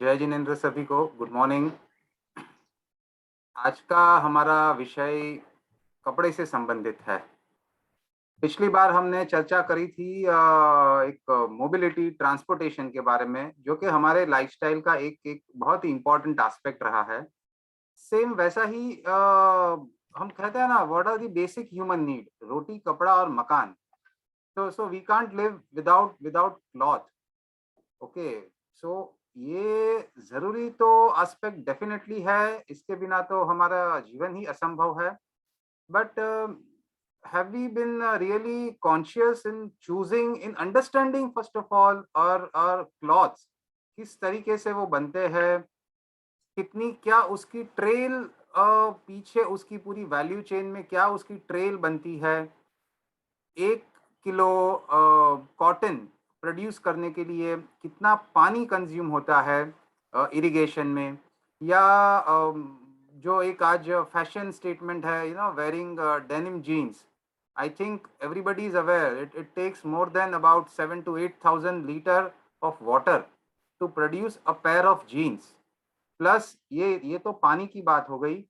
जय जिनेन्द्र सभी को, गुड मॉर्निंग। आज का हमारा विषय कपड़े से संबंधित है। पिछली बार हमने चर्चा करी थी एक मोबिलिटी ट्रांसपोर्टेशन के बारे में, जो कि हमारे लाइफस्टाइल का एक बहुत ही इम्पोर्टेंट एस्पेक्ट रहा है। सेम वैसा ही हम कहते हैं ना, what are the basic human need, रोटी, कपड़ा और मकान। So we can't live without cloth. Okay, so ये जरूरी तो एस्पेक्ट डेफिनेटली है, इसके बिना तो हमारा जीवन ही असंभव है। But have we been really conscious in choosing, in understanding first of all our clothes, किस तरीके से वो बनते हैं, कितनी, क्या उसकी ट्रेल पीछे, उसकी पूरी वैल्यू चेन में क्या उसकी ट्रेल बनती है। 1 किलो कॉटन प्रोड्यूस करने के लिए कितना पानी कंज्यूम होता है इरिगेशन में, या जो एक आज फैशन स्टेटमेंट है, wearing denim jeans. I think everybody is aware it takes more than about 7 to 8,000 liter of water to produce a pair of jeans. Plus ये तो पानी की बात हो गई,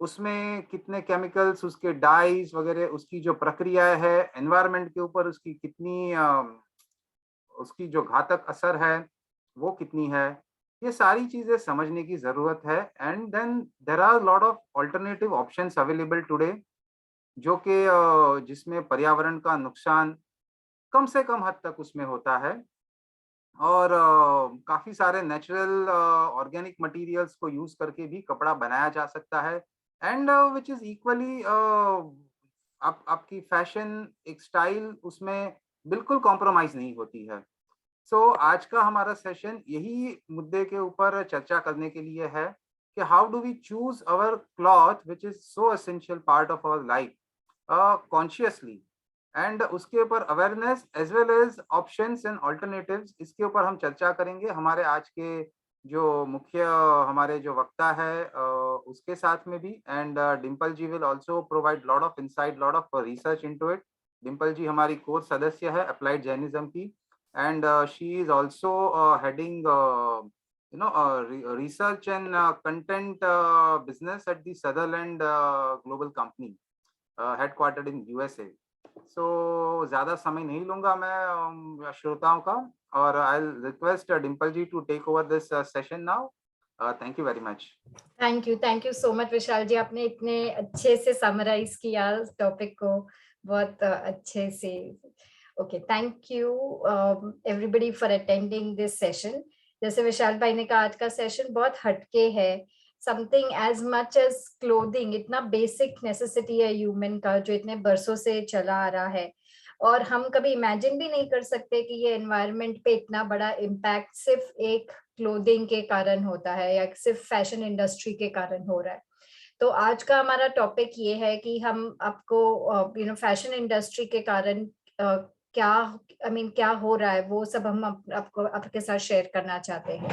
उसमें कितने केमिकल्स, उसके डाइज वगैरह, उसकी जो प्रक्रिया है एनवायरनमेंट के ऊपर, उसकी कितनी उसकी जो घातक असर है वो कितनी है, ये सारी चीजें समझने की जरूरत है। And then there are lot of alternative options available today, जो कि जिसमें पर्यावरण का नुकसान कम से कम हद तक उसमें होता है, और काफी सारे नेचुरल ऑर्गेनिक मटेरियल्स को यूज करके भी कपड़ा बनाया जा सकता है, एंड विच इज इक्वली आपकी फैशन, एक स्टाइल, उसमें बिल्कुल कॉम्प्रोमाइज नहीं होती है। सो आज का हमारा सेशन यही मुद्दे के ऊपर चर्चा करने के लिए है कि how do we choose our cloth which is so essential part of our life consciously, and उसके ऊपर awareness as well as options and alternatives, इसके ऊपर हम चर्चा करेंगे हमारे आज के जो मुख्य हमारे जो वक्ता है उसके साथ में भी। And Dimple ji will also provide lot of insight, lot of research into it. Dimple ji हमारी कोर सदस्य है अप्लाइड जैनिज्म की, and she is also heading research and content business at the Sutherland global company headquartered in USA. So ज्यादा समय नहीं लूंगा मैं श्रोताओं का, और I'll request Dimple ji to take over this session now. Thank you very much. Thank you so much Vishal ji, आपने इतने अच्छे से समराइज किया टॉपिक को, बहुत अच्छे से। Okay, thank you everybody for attending this session. जैसे विशाल भाई ने कहा, आज का सेशन बहुत हटके है। Something as much as clothing, इतना बेसिक नेसेसिटी है ह्यूमन का, जो इतने बरसों से चला आ रहा है, और हम कभी इमेजिन भी नहीं कर सकते कि ये एनवायरनमेंट पे इतना बड़ा इम्पैक्ट सिर्फ एक क्लोथिंग के कारण होता है, या सिर्फ फैशन इंडस्ट्री के कारण हो रहा है। तो आज का हमारा टॉपिक ये है कि हम आपको फैशन इंडस्ट्री के कारण क्या क्या हो रहा है, वो सब हम आपको आपके साथ शेयर करना चाहते हैं।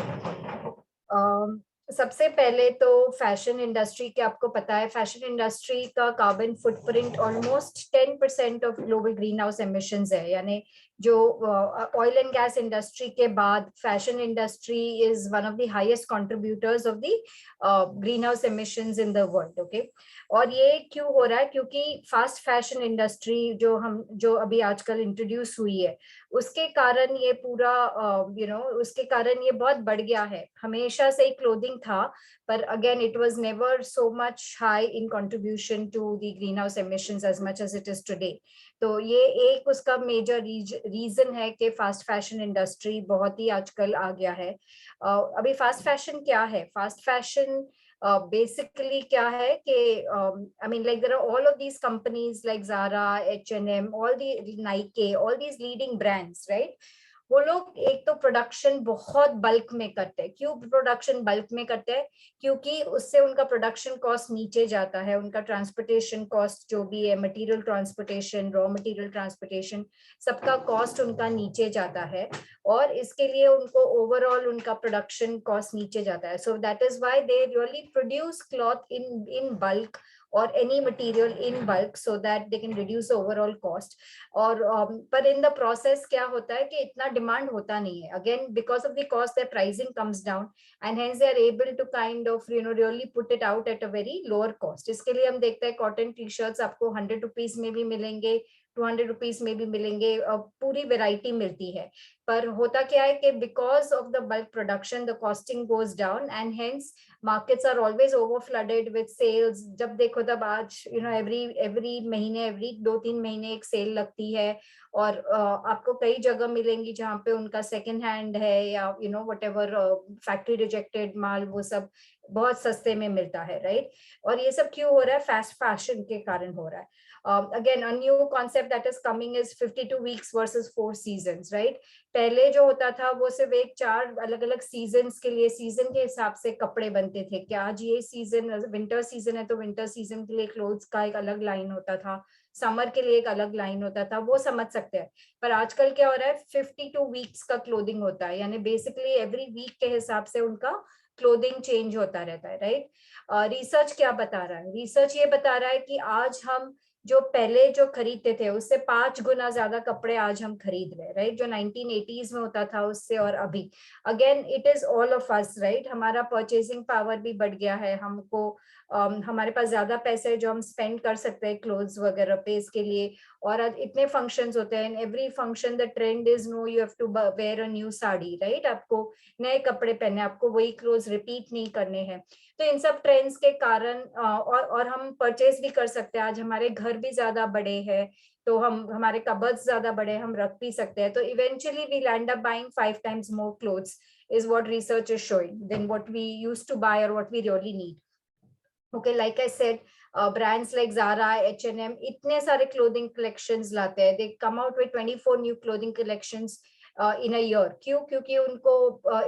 सबसे पहले तो फैशन इंडस्ट्री के, आपको पता है फैशन इंडस्ट्री का carbon footprint almost 10% of global green house emissions है। यानी जो ऑयल एंड गैस इंडस्ट्री के बाद fashion industry is one of the highest contributors of the green house emissions in the world. Okay, और ये क्यों हो रहा है? क्योंकि फास्ट फैशन इंडस्ट्री जो अभी आजकल इंट्रोड्यूस हुई है, उसके कारण ये पूरा उसके कारण ये बहुत बढ़ गया है। हमेशा से क्लोथिंग था, पर again it was never so much high in contribution to the green house emissions as much as it is today. तो ये एक उसका मेजर रीजन है कि फास्ट फैशन इंडस्ट्री बहुत ही आजकल आ गया है। अभी फास्ट फैशन क्या है? फास्ट फैशन basically क्या है कि I mean like there are all of these companies like Zara, H&M, all the Nike, all these leading brands, right? वो लोग एक तो प्रोडक्शन बहुत बल्क में करते हैं। क्यों प्रोडक्शन बल्क में करते हैं? क्योंकि उससे उनका प्रोडक्शन कॉस्ट नीचे जाता है, उनका ट्रांसपोर्टेशन कॉस्ट जो भी है, material transportation, raw material transportation, सबका कॉस्ट उनका नीचे जाता है और इसके लिए उनको ओवरऑल उनका प्रोडक्शन कॉस्ट नीचे जाता है। So that is why they really produce cloth in bulk or any material in bulk so that they can reduce the overall cost. और पर in the process क्या होता है कि इतना डिमांड होता नहीं है। Again, because of the cost, their pricing comes down and hence they are able to kind of really put it out at a very lower cost. इसके लिए हम देखते हैं कॉटन टी शर्ट्स आपको 100 रुपीज में भी मिलेंगे, 200 रुपीज में भी मिलेंगे, पूरी वेराइटी मिलती है। पर होता क्या है कि because of the bulk production the costing goes down and hence markets are always over flooded with sales. जब देखो तब आज एवरी महीने, एवरी 2-3 महीने एक सेल लगती है और आपको कई जगह मिलेंगी जहाँ पे उनका सेकेंड हैंड है या व्हाटएवर फैक्ट्री रिजेक्टेड माल, वो सब बहुत सस्ते में मिलता है, राइट? और ये सब क्यों हो रहा है? फास्ट फैशन के कारण हो रहा है। Again, a new concept that is coming is 52 weeks versus 4 seasons, right? पहले जो होता था वो सिर्फ एक 4 अलग अलग सीजन्स के लिए, सीजन के हिसाब से कपड़े बनते थे कि आज ये सीजन विंटर सीजन है तो विंटर सीजन के लिए क्लोथ्स का एक अलग लाइन होता था, समर के लिए एक अलग लाइन होता था, वो समझ सकते हैं। पर आजकल क्या हो रहा है? 52 वीक्स का क्लोथिंग होता है, यानी बेसिकली एवरी वीक के हिसाब से उनका क्लोथिंग चेंज होता रहता है, राइट? रिसर्च क्या बता रहा है? रिसर्च ये बता रहा है कि आज हम जो पहले जो खरीदते थे उससे 5 गुना ज्यादा कपड़े आज हम खरीद रहे हैं, राइट? जो 1980s में होता था उससे और अभी। Again it is all of us, right? हमारा परचेसिंग पावर भी बढ़ गया है, हमको हमारे पास ज्यादा पैसे जो हम स्पेंड कर सकते हैं क्लोथ्स वगैरह पे, इसके लिए। और आज इतने फंक्शंस होते हैं, every function the trend is no you have to wear a new sari, right? आपको नए कपड़े पहने, आपको वही क्लोथ्स रिपीट नहीं करने हैं। तो इन सब ट्रेंड्स के कारण और हम परचेज भी कर सकते हैं। आज हमारे घर भी ज्यादा बड़े हैं तो हमारे कबर्ड्स ज्यादा बड़े, हम रख भी सकते हैं। तो eventually we land up buying 5 times more clothes is what research is showing than what we used to buy or what we really need. Okay, like I said, brands like Zara, H&M इतने सारे clothing collections लाते हैं। They come out with 24 new clothing collections in a year. क्यों? क्योंकि उनको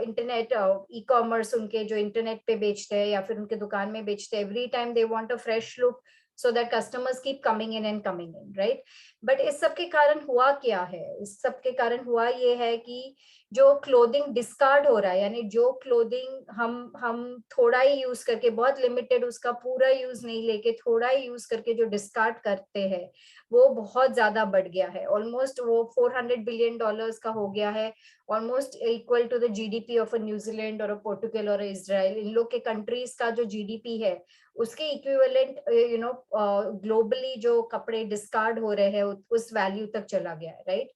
internet e-commerce उनके जो internet पे बेचते हैं या फिर उनके दुकान में बेचते हैं, every time they want a fresh look so that customers keep coming in and coming in, right? But इस सब के कारण हुआ क्या है? इस सब के कारण हुआ ये है कि जो क्लोथिंग डिस्कार्ड हो रहा है, यानी जो क्लोथिंग हम थोड़ा ही यूज करके, बहुत लिमिटेड, उसका पूरा यूज नहीं लेके थोड़ा ही यूज करके जो डिस्कार्ड करते हैं, वो बहुत ज्यादा बढ़ गया है। ऑलमोस्ट वो $400 बिलियन का हो गया है, almost equal to the GDP of a New Zealand और पोर्टुगल और इजराइल। इन लोग के कंट्रीज का जो जीडीपी है उसके इक्विवेलेंट ग्लोबली जो कपड़े डिस्कार्ड हो रहे हैं उस वैल्यू तक चला गया है, राइट?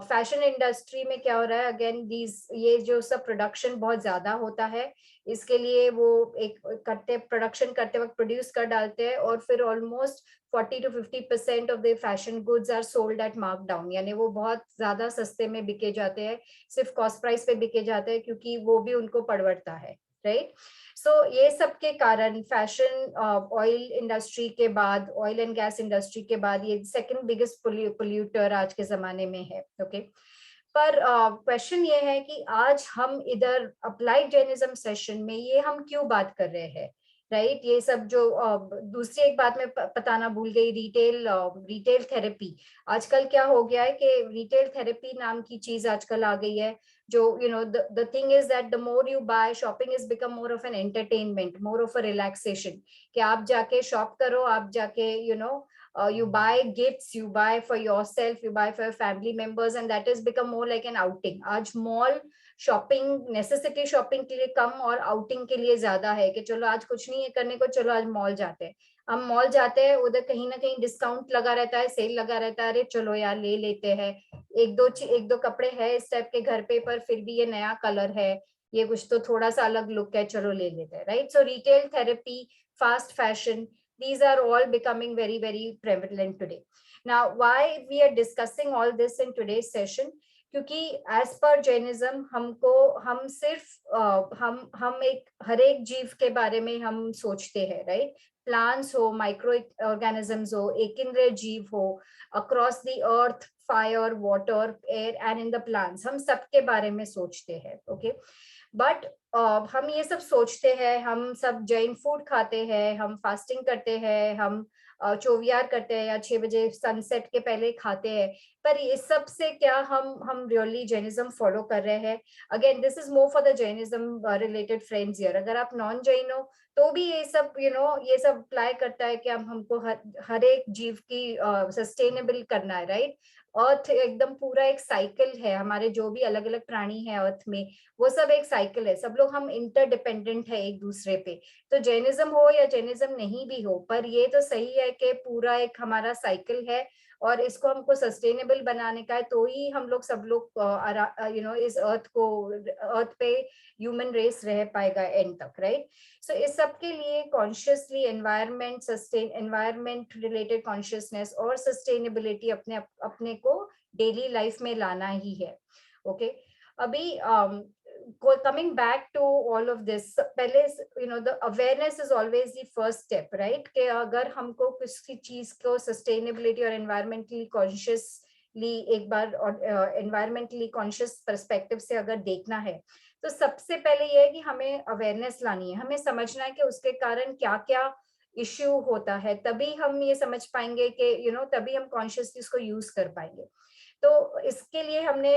फैशन इंडस्ट्री में क्या हो रहा है? अगेन ये जो सब प्रोडक्शन बहुत ज्यादा होता है, इसके लिए वो एक प्रोडक्शन करते वक्त प्रोड्यूस कर डालते हैं और फिर almost 40 to 50% of the fashion goods are sold at markdown, यानी वो बहुत ज्यादा सस्ते में बिके जाते हैं, सिर्फ कॉस्ट प्राइस पे बिके जाते हैं क्योंकि वो भी उनको पड़ता है, राइट? सो ये सब के कारण फैशन ऑयल इंडस्ट्री के बाद, ऑयल एंड गैस इंडस्ट्री के बाद ये सेकंड बिगेस्ट पोल्यूटर आज के जमाने में है। ओके, पर क्वेश्चन ये है कि आज हम इधर अप्लाइड जैनिज्म सेशन में ये हम क्यों बात कर रहे हैं, राइट? ये सब जो दूसरी एक बात मैं बताना भूल गई, रिटेल थेरेपी। आजकल क्या हो गया है कि रिटेल थेरेपी नाम की चीज आजकल आ गई है, जो the thing is that the more you buy, shopping has become more of an entertainment, more of a relaxation, कि आप जाके शॉप करो, आप जाके you buy gifts, you buy for yourself, you buy for your family members, and that has become more like an outing. आज mall shopping necessity shopping के लिए कम और आउटिंग के लिए ज्यादा है कि चलो आज कुछ नहीं है करने को, चलो आज मॉल जाते हैं। हम मॉल जाते हैं, उधर कहीं ना कहीं डिस्काउंट लगा रहता है, सेल लगा रहता है, अरे चलो यार ले लेते हैं, एक दो कपड़े हैं इस टाइप के घर पे, पर फिर भी ये नया कलर है, ये कुछ तो थोड़ा सा अलग लुक है, चलो ले लेते हैं, right? So retail therapy, fast fashion, these are all becoming very very prevalent today. Now why we are discussing all this in today's session? क्योंकि एज पर जैनिज्म हमको, हम सिर्फ हम एक हर एक जीव के बारे में हम सोचते हैं, राइट? प्लांट्स हो, माइक्रो ऑर्गेनिजम्स हो, एक इंद्रिय जीव हो, across the earth, fire, water, air and in the plants, हम सबके बारे में सोचते हैं, ओके? बट हम ये सब सोचते हैं, हम सब जैन फूड खाते हैं, हम फास्टिंग करते हैं, हम चोवियार करते हैं या 6 बजे सनसेट के पहले खाते हैं, पर इस सब से क्या हम रियली जैनिज्म फॉलो कर रहे हैं? Again this is more for the Jainism related friends here. अगर आप नॉन जैन हो तो भी ये सब ये सब अप्लाई करता है कि हम हमको हर एक जीव की सस्टेनेबल करना है, राइट? अर्थ एकदम पूरा एक साइकिल है, हमारे जो भी अलग अलग प्राणी है अर्थ में, वो सब एक साइकिल है, सब लोग हम इंटरडिपेंडेंट है एक दूसरे पे। तो जैनिज्म हो या जैनिज्म नहीं भी हो, पर ये तो सही है कि पूरा एक हमारा साइकिल है और इसको हमको सस्टेनेबल बनाने का है, तो ही हम लोग सब लोग इस अर्थ पे ह्यूमन रेस रह पाएगा एंड तक, राइट? सो इस सब के लिए कॉन्शियसली एनवायरमेंट रिलेटेड कॉन्शियसनेस और सस्टेनेबिलिटी अपने अपने को डेली लाइफ में लाना ही है, ओके? अभी coming back to all of this, पहले the awareness is always the first step, right? कि अगर हमको किसी चीज को सस्टेनेबिलिटी और एनवायरमेंटली कॉन्शियसली एक बार एनवायरमेंटली कॉन्शियस पर्सपेक्टिव से अगर देखना है, तो सबसे पहले ये है कि हमें अवेयरनेस लानी है, हमें समझना है कि उसके कारण क्या क्या इश्यू होता है, तभी हम ये समझ पाएंगे कि तभी हम कॉन्शियसली इसको यूज कर पाएंगे। तो इसके लिए हमने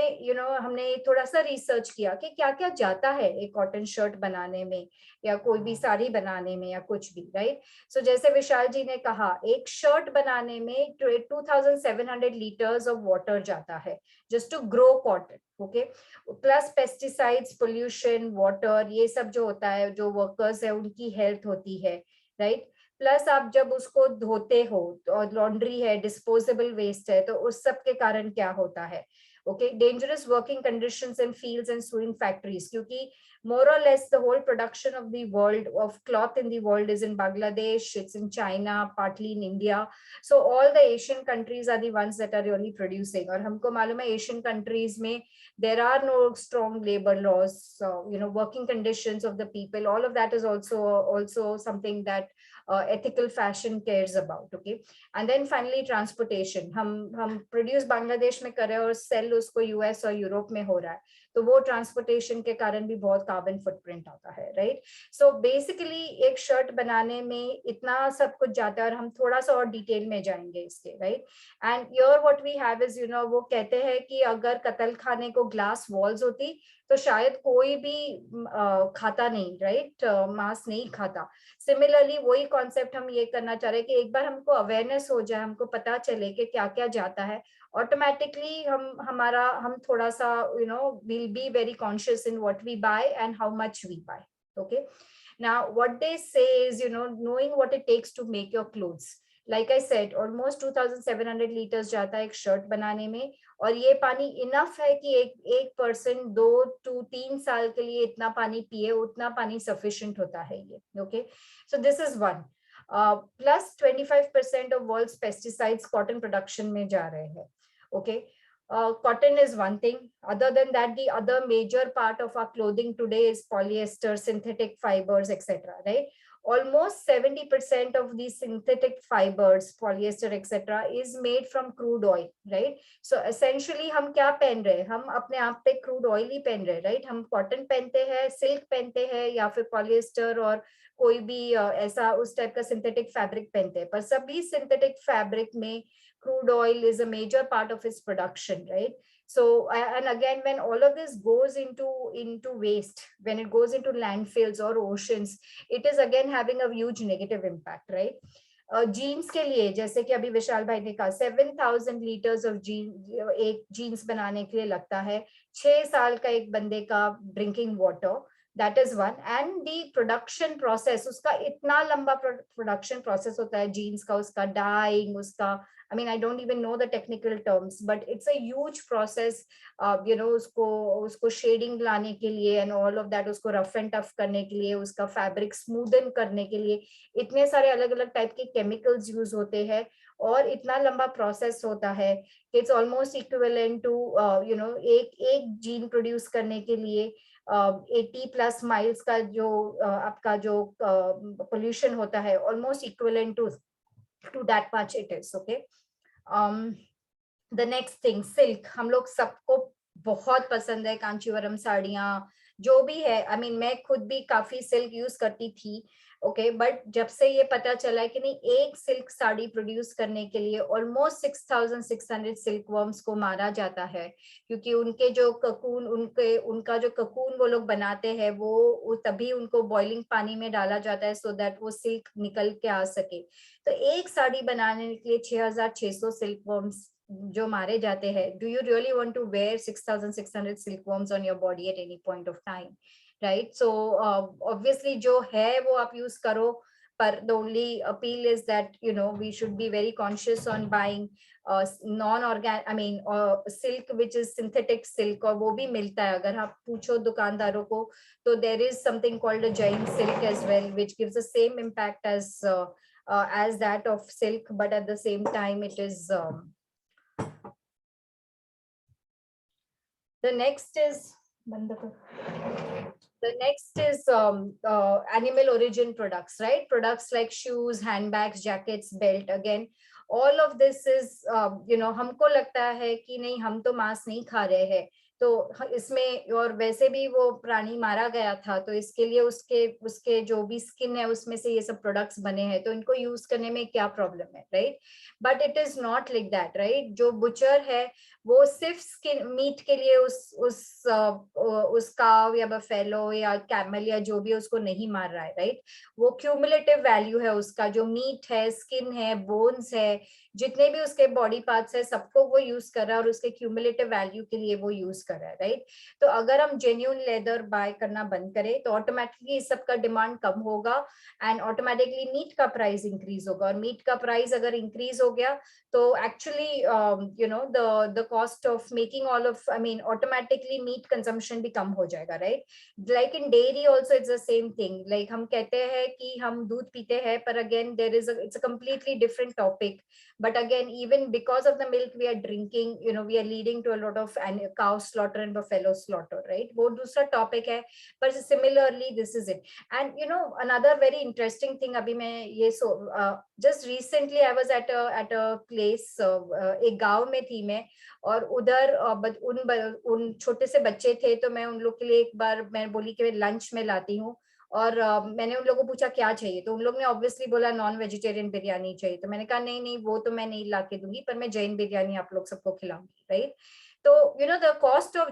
हमने थोड़ा सा रिसर्च किया कि क्या क्या जाता है एक कॉटन शर्ट बनाने में या कोई भी साड़ी बनाने में या कुछ भी, राइट? सो जैसे विशाल जी ने कहा, एक शर्ट बनाने में 2700 लीटर्स ऑफ वाटर जाता है just to grow cotton, okay? Plus pesticides, pollution, water, ये सब जो होता है, जो वर्कर्स है उनकी हेल्थ होती है, राइट? प्लस आप जब उसको धोते हो और लॉन्ड्री है, डिस्पोजेबल वेस्ट है, तो उस सब के कारण क्या होता है, okay? Dangerous working conditions in fields and swing factories, क्योंकि more or less the whole production of the world of cloth in the world is in Bangladesh, it's in China, partly in India. So all the Asian countries are the ones that are really producing. और हमको मालूम है Asian countries में there are no strong labor laws, so working conditions of the people, all of that is also something that ethical fashion cares about, okay? And then finally transportation, हम produce Bangladesh में कर रहे हैं और cell उसको US और Europe में हो रहा है, तो वो ट्रांसपोर्टेशन के कारण भी बहुत कार्बन फुटप्रिंट आता है, राइट? सो बेसिकली एक शर्ट बनाने में इतना सब कुछ जाता है, और हम थोड़ा सा और डिटेल में जाएंगे इसके, right? And your what we have is वो कहते हैं कि अगर कतल खाने को ग्लास वॉल्स होती तो शायद कोई भी खाता नहीं, राइट? मांस नहीं खाता। सिमिलरली वही कॉन्सेप्ट हम ये करना चाह रहे हैं कि एक बार हमको अवेयरनेस हो जाए, हमको पता चले कि क्या क्या जाता है, ऑटोमेटिकली हम थोड़ा सा will be very conscious in what we buy and how much we buy, okay? Now what they say is knowing what it takes to make your clothes, like I said, almost 2700 liters जाता है एक shirt बनाने में, और ये पानी enough है कि एक पर्सन 2 to 3 साल के लिए इतना पानी पिए, उतना पानी सफिशिएंट होता है ये, okay? So this is one. Plus 25% of world's pesticides cotton production में जा रहे हैं, okay? Cotton is one thing. Other than that, the other major part of our clothing today is polyester, synthetic fibers, etc., right? Almost 70% of these synthetic fibers, polyester, etc., is made from crude oil, right? So essentially हम क्या पहन रहे हैं, हम अपने आप पे crude oil ही पहन रहे हैं, राइट? हम कॉटन पहनते हैं, सिल्क पहनते हैं, या फिर पॉलिएस्टर और कोई भी ऐसा उस टाइप का सिंथेटिक फैब्रिक पहनते हैं, पर सभी सिंथेटिक फैब्रिक में crude oil is a major part of its production, right? So and again, when all of this goes into waste, when it goes into landfills or oceans, it is again having a huge negative impact, right? Jeans के लिए, जैसे कि अभी विशाल भाई ने कहा, 7000 litres of एक jeans बनाने के लिए लगता है 6 साल का एक बंदे का drinking water, that is one. And the production process, उसका इतना लंबा प्रोडक्शन प्रोसेस होता है जीन्स का, उसका डाइंग, उसका I mean, I don't even know the technical terms, but it's a huge process, you know, उसको शेडिंग लाने के लिए एंड ऑल ऑफ दैट, उसको रफ एंड टफ करने के लिए, उसका फैब्रिक स्मूदन करने के लिए इतने सारे अलग अलग टाइप के केमिकल्स यूज होते हैं, और इतना लंबा प्रोसेस होता है कि it's almost equivalent to, you know, एक एक जीन प्रोड्यूस करने के लिए 80+ माइल्स का जो आपका जो पोल्यूशन होता है, almost equivalent to that much it is, okay. The next thing, silk, हम लोग सबको बहुत पसंद है, कांचीवरम साड़ियां जो भी है, आई मीन मैं खुद भी काफी सिल्क यूज करती थी, ओके, बट जब से ये पता चला है कि नहीं, एक सिल्क साड़ी प्रोड्यूस करने के लिए ऑलमोस्ट 6600 सिल्क वर्म्स को मारा जाता है, क्योंकि उनके जो ककून, उनका जो ककून वो लोग बनाते हैं, वो तभी उनको बॉइलिंग पानी में डाला जाता है सो दैट वो सिल्क निकल के आ सके। तो एक साड़ी बनाने के लिए 6600 सिल्क वर्म्स जो मारे जाते हैं। Do you really want to wear 6600 silkworms on your body at any point of time, right? So obviously जो है वो आप यूज करो, पर the only appeal is that, you know, we should be very conscious on buying non-organic, I mean silk which is synthetic silk, और वो भी मिलता है, अगर आप पूछो दुकानदारों को तो there is something called a Jain silk as well, which gives the same impact as that of silk, but at the same time it is the next is animal origin products, right? Products like shoes, handbags, jackets, belt. Again, all of this is, you know, हमको लगता है कि नहीं, हम तो मांस नहीं खा रहे हैं, तो इसमें, और वैसे भी वो प्राणी मारा गया था, तो इसके लिए उसके उसके जो भी स्किन है उसमें से ये सब प्रोडक्ट्स बने हैं, तो इनको यूज करने में क्या प्रॉब्लम है, right? But it is not like that, right? जो बुचर है वो सिर्फ स्किन मीट के लिए उस काव या बफेलो या कैमल या जो भी उसको नहीं मार रहा है, राइट? वो क्यूमुलेटिव वैल्यू है उसका, जो मीट है, स्किन है, बोन्स है, जितने भी उसके बॉडी पार्ट्स है, सबको वो यूज कर रहा है और उसके क्यूमुलेटिव वैल्यू के लिए वो यूज कर रहा है, राइट? तो अगर हम जेन्युइन लेदर बाय करना बंद करें तो ऑटोमेटिकली इस सब का डिमांड कम होगा एंड ऑटोमेटिकली मीट का प्राइस इंक्रीज होगा, और मीट का प्राइस अगर इंक्रीज हो गया तो actually you know the cost of making all of, I mean automatically meat consumption भी कम हो जाएगा, right? Like in dairy also it's the same thing, like हम कहते हैं कि हम दूध पीते हैं, पर again there is it's a completely different topic, but again, even because of the milk we are drinking, you know, we are leading to a lot of cow slaughter and buffalo slaughter, right? वो दूसरा topic है, but similarly this is it. And you know, another very interesting thing, अभी मैं ये just recently I was at a place, एक गांव में थी मैं, और उधर उन छोटे से बच्चे थे, तो मैं उन लोग के लिए एक बार मैं बोली कि मैं लंच में लाती हूँ, और मैंने उन लोगों को पूछा क्या चाहिए, तो उन लोग ने ऑब्वियसली बोला नॉन वेजिटेरियन बिरयानी चाहिए, तो मैंने कहा नहीं नहीं, वो तो मैं नहीं ला के दूंगी, पर मैं जैन बिरयानी आप लोग सबको खिलाऊंगी, राइट? तो you know, the cost of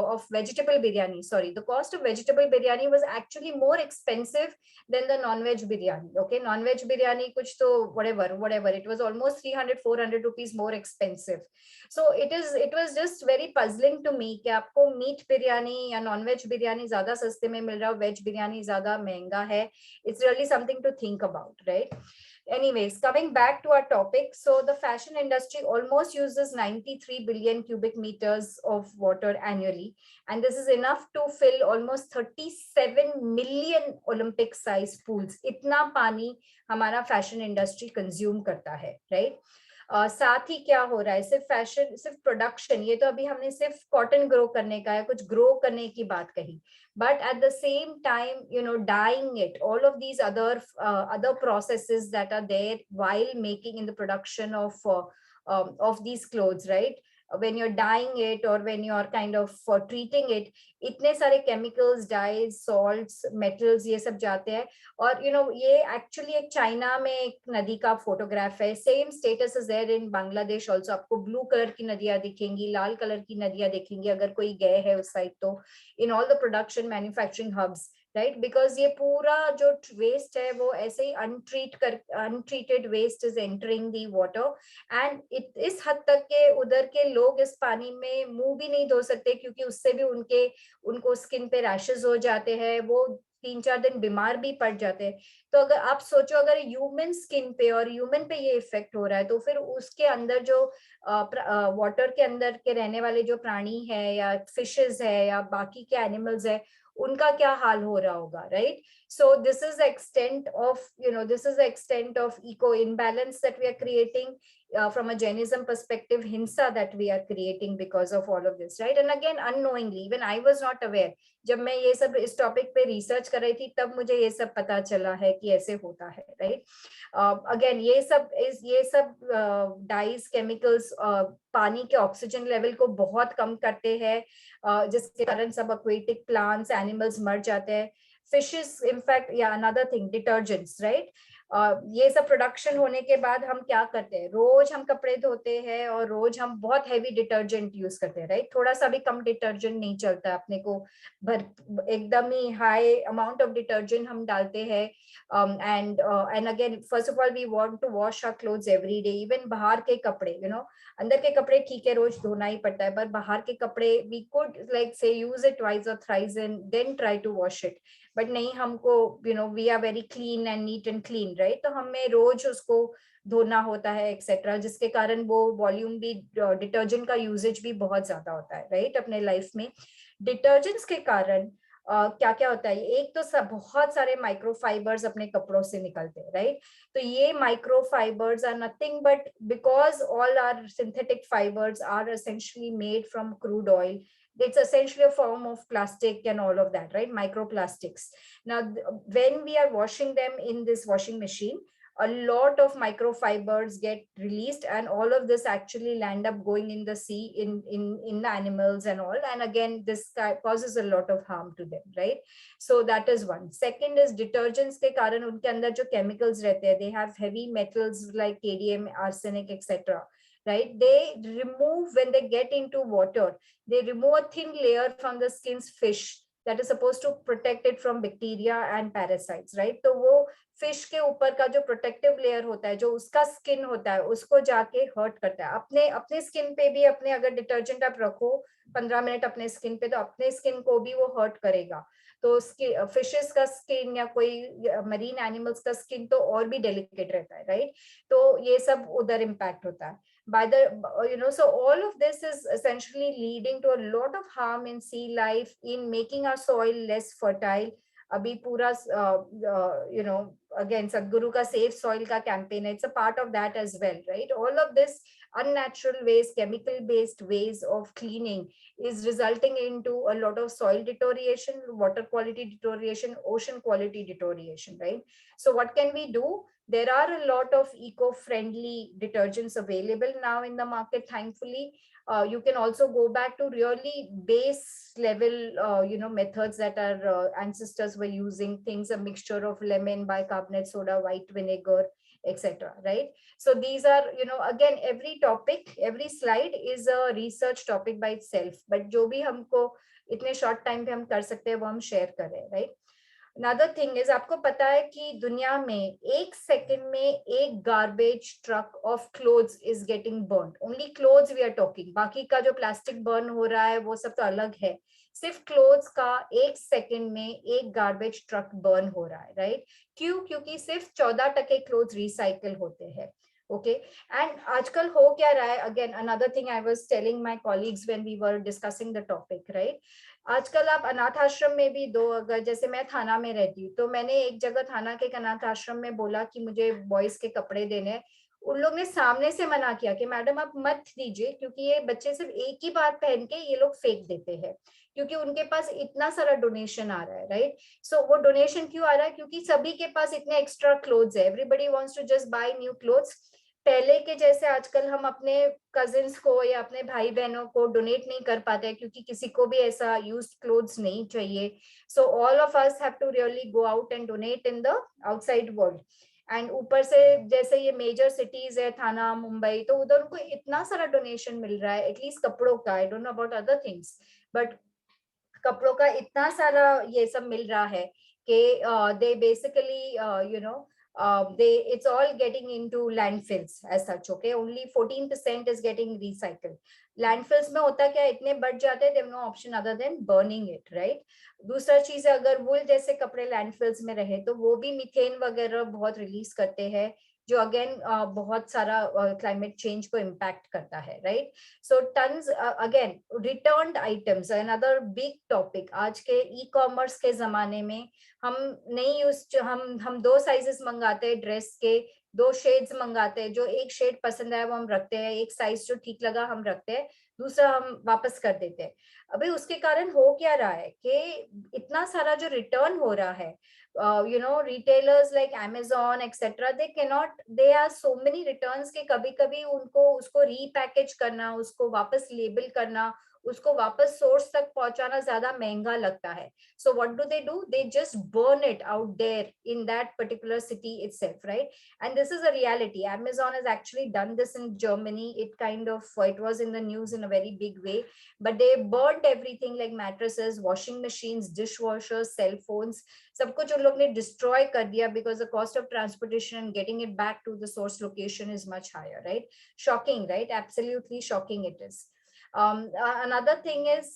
of vegetable biryani, sorry, the cost of vegetable biryani was actually more expensive than the non-veg biryani, okay? Non-veg biryani kuch to whatever, it was almost 300-400 rupees more expensive. So it was just very puzzling to me कि आपको meet biryani या non veg biryani ज्यादा सस्ते में मिल रहा है, veg biryani ज्यादा महंगा है. It's really something to think about, right? Anyways, coming back to our topic, so the fashion industry almost uses 93 billion cubic meters of water annually, and this is enough to fill almost 37 million Olympic size pools. इतना पानी हमारा fashion industry consume करता है, right? साथ ही क्या हो रहा है, सिर्फ फैशन, सिर्फ प्रोडक्शन, ये तो अभी हमने सिर्फ कॉटन ग्रो करने का है, कुछ ग्रो करने की बात कही, but at the same time, you know, dyeing it, all of these other processes that are there while making in the production of these clothes, right? When you're dyeing it or when you're kind of treating it, इतने सारे chemicals, dyes, salts, metals, ये सब जाते हैं. और you know, ये actually एक China में एक नदी का फोटोग्राफ है. Same status is there in Bangladesh also. आपको ब्लू कलर की नदियां दिखेंगी, लाल कलर की नदियां दिखेंगी अगर कोई गए है उस साइड तो, in all the production manufacturing hubs, right? Because ये पूरा जो वेस्ट है वो ऐसे ही untreated waste is entering the water, and इस हद तक के उधर के लोग इस पानी में मुंह भी नहीं धो सकते, क्योंकि उससे भी उनको स्किन पे रैशेस हो जाते हैं. वो 3-4 दिन बीमार भी पड़ जाते हैं। तो अगर आप सोचो अगर ह्यूमन स्किन पे और ह्यूमन पे ये इफेक्ट हो रहा है, तो फिर उसके अंदर जो वाटर के अंदर के रहने वाले जो प्राणी है या फिशेस है या बाकी के एनिमल्स है, उनका क्या हाल हो रहा होगा, right? So this is the extent of, this is the extent of eco imbalance that we are creating, from a Jainism perspective, hinsa that we are creating because of all of this, right? And again, unknowingly, even I was not aware. जब मैं ये सब इस topic पे research कर रही थी, तब मुझे ये सब पता चला है कि ऐसे होता है, राइट? अगेन ये सब डाइज केमिकल्स पानी के ऑक्सीजन लेवल को बहुत कम करते हैं, जिसके कारण सब एक्वेटिक प्लांट्स एनिमल्स मर जाते हैं। फिशेस, इनफैक्ट, या अनदर थिंग, डिटर्जेंट्स, राइट? ये सब प्रोडक्शन होने के बाद हम क्या करते हैं, रोज हम कपड़े धोते हैं और रोज हम बहुत हैवी डिटर्जेंट यूज करते हैं, राइट? थोड़ा सा भी कम डिटर्जेंट नहीं चलता, अपने को भर एकदम ही हाई अमाउंट ऑफ डिटर्जेंट हम डालते हैं। And again, first of all, we want to wash our clothes every day. Even बाहर के कपड़े, अंदर के कपड़े ठीक है, रोज धोना ही पड़ता है, पर बाहर के कपड़े we could like say use it twice और thrice and then try to wash it. But नहीं, हमको we are very clean and neat and clean, right? तो हमें रोज उसको धोना होता है एक्सेट्रा, जिसके कारण वो वॉल्यूम भी, डिटर्जेंट का यूजेज भी बहुत ज्यादा होता है, राइट? अपने लाइफ में डिटर्जेंट्स के कारण क्या क्या होता है, एक तो सब बहुत सारे माइक्रोफाइबर्स अपने कपड़ों से निकलते हैं, राइट? तो ये microfibers are nothing but because all are synthetic fibers are essentially made from crude oil. It's essentially a form of plastic and all of that, right? Microplastics. Now, when we are washing them in this washing machine, a lot of microfibers get released, and all of this actually land up going in the sea, in the animals and all. And again, this causes a lot of harm to them, right? So that is one. Second is detergents के कारण उनके अंदर जो chemicals रहते हैं, they have heavy metals like cadmium, arsenic, etc. Right? They remove, when they get into water, they remove a thin layer from the skin's fish that is supposed to protect it from bacteria and parasites, right? तो वो fish के ऊपर का जो protective layer होता है, जो उसका स्किन होता है, उसको जाके हर्ट करता है। अपने अपने स्किन पे भी, अपने अगर डिटर्जेंट आप रखो 15 मिनट अपने स्किन पे, तो अपने स्किन को भी वो हर्ट करेगा। तो फिशेस का स्किन या कोई मरीन एनिमल्स का स्किन तो और भी डेलिकेट रहता है, राइट? तो ये सब उधर इम्पैक्ट होता है। By the, so all of this is essentially leading to a lot of harm in sea life, in making our soil less fertile. अभी पूरा again Sadhguru का Save Soil का campaign है, it's a part of that as well, right? All of this unnatural ways, chemical based ways of cleaning is resulting into a lot of soil deterioration, water quality deterioration, ocean quality deterioration, right? So what can we do? There are a lot of eco-friendly detergents available now in the market, thankfully. You can also go back to really base level, methods that our ancestors were using, things, a mixture of lemon, bicarbonate soda, white vinegar, etc. Right? So these are, again, every topic, every slide is a research topic by itself. But जो भी हमको इतने short time पे हम कर सकते हैं, वो हम share करें, right? Another thing is, आपको पता है कि दुनिया में 1 सेकंड में एक garbage truck of clothes is getting burn. Only clothes we are talking, बाकी का जो प्लास्टिक बर्न हो रहा है वो सब तो अलग है. सिर्फ क्लोथ्स का 1 सेकंड में एक गार्बेज ट्रक बर्न हो रहा है, राइट? क्यों? क्योंकि सिर्फ 14% क्लोथ्स रिसाइकल होते हैं. Okay, and आजकल हो क्या रहा है? Again, another thing I was telling my colleagues when we were discussing the topic, right? आजकल आप अनाथ आश्रम में भी दो, अगर जैसे मैं थाना में रहती हूँ, तो मैंने एक जगह थाना के अनाथ आश्रम में बोला कि मुझे बॉयज के कपड़े देने हैं. उन लोग ने सामने से मना किया कि मैडम आप मत दीजिए, क्योंकि ये बच्चे सिर्फ एक ही बार पहन के ये लोग फेंक देते हैं, क्योंकि उनके पास इतना सारा डोनेशन आ रहा है, राइट? सो वो डोनेशन क्यों आ रहा है? क्योंकि सभी के पास इतने एक्स्ट्रा क्लोथ्स है, everybody wants to just buy new clothes. पहले के जैसे आजकल हम अपने कजिन्स को या अपने भाई बहनों को डोनेट नहीं कर पाते, क्योंकि किसी को भी ऐसा यूज्ड क्लोथ्स नहीं चाहिए. So all of us have to really go out and donate in the outside world. And ऊपर से जैसे ये मेजर सिटीज है, थाना, मुंबई, तो उधर उनको इतना सारा डोनेशन मिल रहा है, एटलीस्ट कपड़ों का. I don't know about other things, but कपड़ों का इतना सारा ये सब मिल रहा है कि they basically it's all getting into landfills as such. Okay, only 14% is getting recycled. Landfills में होता क्या, इतने बढ़ जाते हैं, they have no option other than burning it, right. दूसरा चीज है, अगर वुल जैसे कपड़े लैंडफिल्स में रहे तो वो भी मीथेन वगैरह बहुत रिलीज करते हैं, जो अगेन बहुत सारा क्लाइमेट चेंज को इम्पैक्ट करता है, right. So tons, again returned items another big topic. आज के ई कॉमर्स के जमाने में हम नहीं यूज, हम 2 साइजेस मंगाते हैं ड्रेस के, 2 शेड्स मंगाते हैं, जो एक शेड पसंद आया वो हम रखते हैं, एक साइज जो ठीक लगा हम रखते हैं, दूसरा हम वापस कर देते हैं। अभी उसके कारण हो क्या रहा है कि इतना सारा जो रिटर्न हो रहा है, retailers like Amazon etc, they cannot, they are so many returns के कभी कभी उनको उसको रीपैकेज करना, उसको वापस लेबल करना, उसको वापस सोर्स तक पहुंचाना ज्यादा महंगा लगता है। So what do? They just burn it out there in that particular city itself, right? And this is a reality. Amazon has actually done this in Germany. It was in the news in a very big way, but they burned everything like mattresses, washing machines, dishwashers, cell phones, सब कुछ उन लोग ने destroy कर दिया, because the cost of transportation and getting it back to the source location is much higher, right. Shocking, right, absolutely shocking it is. Another thing is,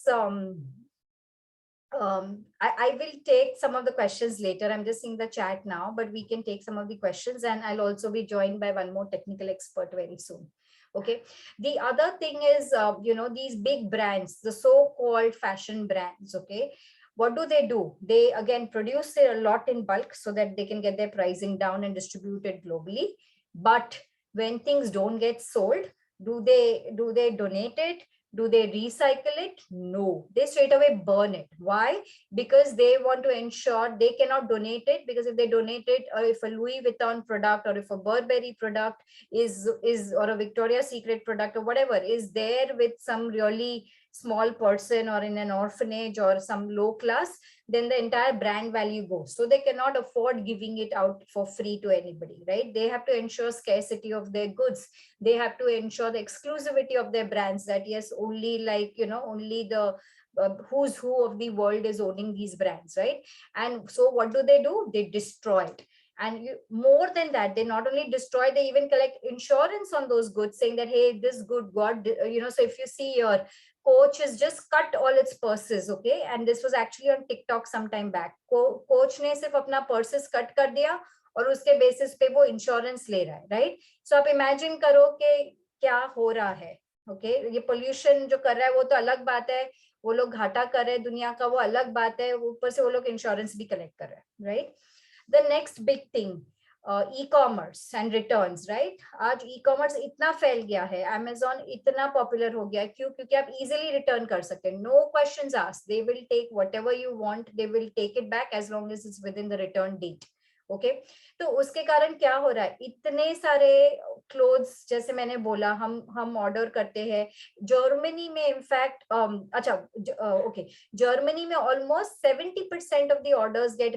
I will take some of the questions later. I'm just seeing the chat now, but we can take some of the questions, and I'll also be joined by one more technical expert very soon. Okay. The other thing is, these big brands, the so-called fashion brands, okay, what do? They again produce a lot in bulk so that they can get their pricing down and distribute it globally. But when things don't get sold, do they donate it? Do they recycle it? No, they straight away burn it. Why? Because they want to ensure they cannot donate it, because if they donate it, or if a Louis Vuitton product or if a Burberry product is or a Victoria's Secret product or whatever is there with some really small person or in an orphanage or some low class, then the entire brand value goes. So they cannot afford giving it out for free to anybody, right? They have to ensure scarcity of their goods. They have to ensure the exclusivity of their brands, that yes, only only the who's who of the world is owning these brands, right? And so what do? They destroy it. And more than that, they not only destroy, they even collect insurance on those goods, saying that, hey, this good got, so if you see your Coach has just cut all its purses, okay, and this was actually on TikTok some time back. Coach ने सिर्फ अपना purses cut कर दिया और उसके basis पे वो insurance ले रहा है, right? So आप imagine करो कि क्या हो रहा है, okay? ये pollution जो कर रहा है वो तो अलग बात है, वो लोग घाटा कर रहे हैं दुनिया का, वो अलग बात है, ऊपर से वो लोग insurance भी collect कर रहे हैं, right? The next big thing, e-commerce and returns, right. आज ई-कॉमर्स इतना फैल गया है, अमेजोन इतना पॉपुलर हो गया है, क्यों? क्योंकि आप इजीली रिटर्न कर सकते हैं, no questions asked, they will take whatever you want, they will take it back as long as it's within the return date, okay. तो उसके कारण क्या हो रहा है, इतने सारे क्लोथ्स, जैसे मैंने बोला, हम ऑर्डर करते हैं जर्मनी में, इनफैक्ट अच्छा, ओके, जर्मनी में almost 70% of the orders get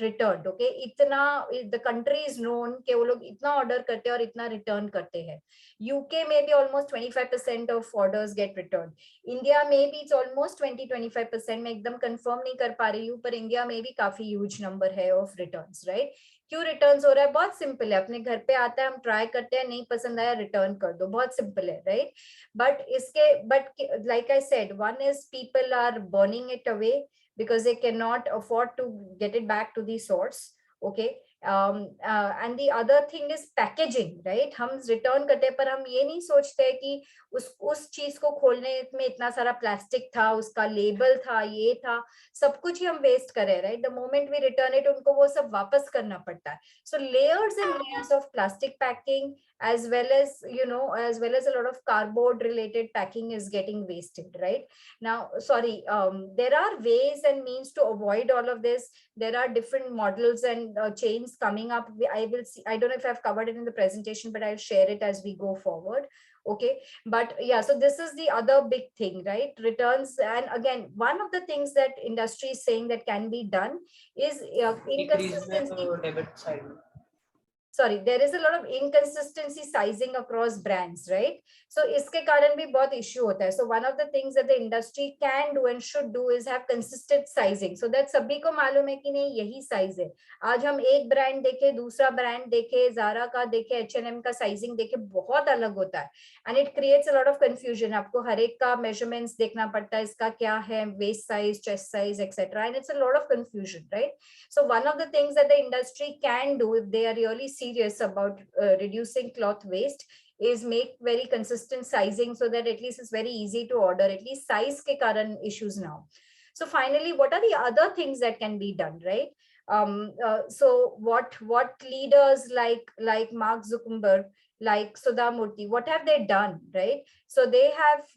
return, okay. इतना द कंट्री इज नोन कि वो लोग इतना ऑर्डर करते हैं और इतना रिटर्न करते हैं। यूके में भी almost 25% of orders get return. India में भी इट्स ऑलमोस्ट 20-25%, मैं एकदम कंफर्म नहीं कर पा रही हूँ, पर इंडिया में भी काफी ह्यूज नंबर है ऑफ रिटर्न्स, राइट। क्यों रिटर्न्स हो रहा है? बहुत सिंपल है, अपने घर पे आता है, हम ट्राई करते हैं, नहीं पसंद आया रिटर्न कर दो, बहुत सिंपल है, right. But like I said, one is people are burning it away because they cannot afford to get it back to the source, okay. And the other thing is packaging, right? हम return करते हैं, पर हम ये नहीं सोचते कि उस चीज को खोलने में इतना सारा प्लास्टिक था, उसका लेबल था, ये था, सब कुछ ही हम वेस्ट कर रहे हैं, right. The moment we return it, उनको वो सब वापस करना पड़ता है। So layers and layers of plastic packing, as well as a lot of cardboard related packing is getting wasted, right? Now, sorry, there are ways and means to avoid all of this. There are different models and chains coming up. I will see, I don't know if I've covered it in the presentation, but I'll share it as we go forward, okay. But yeah, so this is the other big thing, right? Returns. And again, one of the things that industry is saying that can be done is inconsistency. Debit side में sorry, there is a lot of inconsistency sizing across brands, right? So इसके कारण भी बहुत issue होता है. So one of the things that the industry can do and should do is have consistent sizing, so that सभी को मालूम है कि नहीं यही size है. आज हम एक brand देखे, दूसरा brand देखे, Zara का देखे, H&M का sizing देखे, बहुत अलग होता है, and it creates a lot of confusion. आपको हर एक का measurements देखना पड़ता है, इसका क्या है, waist size, chest size, etc., and it's a lot of confusion, right? So one of the things that the industry can do if they are really serious about reducing cloth waste is make very consistent sizing, so that at least it's very easy to order, at least size ke karan issues now. So finally, what are the other things that can be done, right? So what leaders like Mark Zuckerberg, like Sudha Murthy, what have they done, right? So they have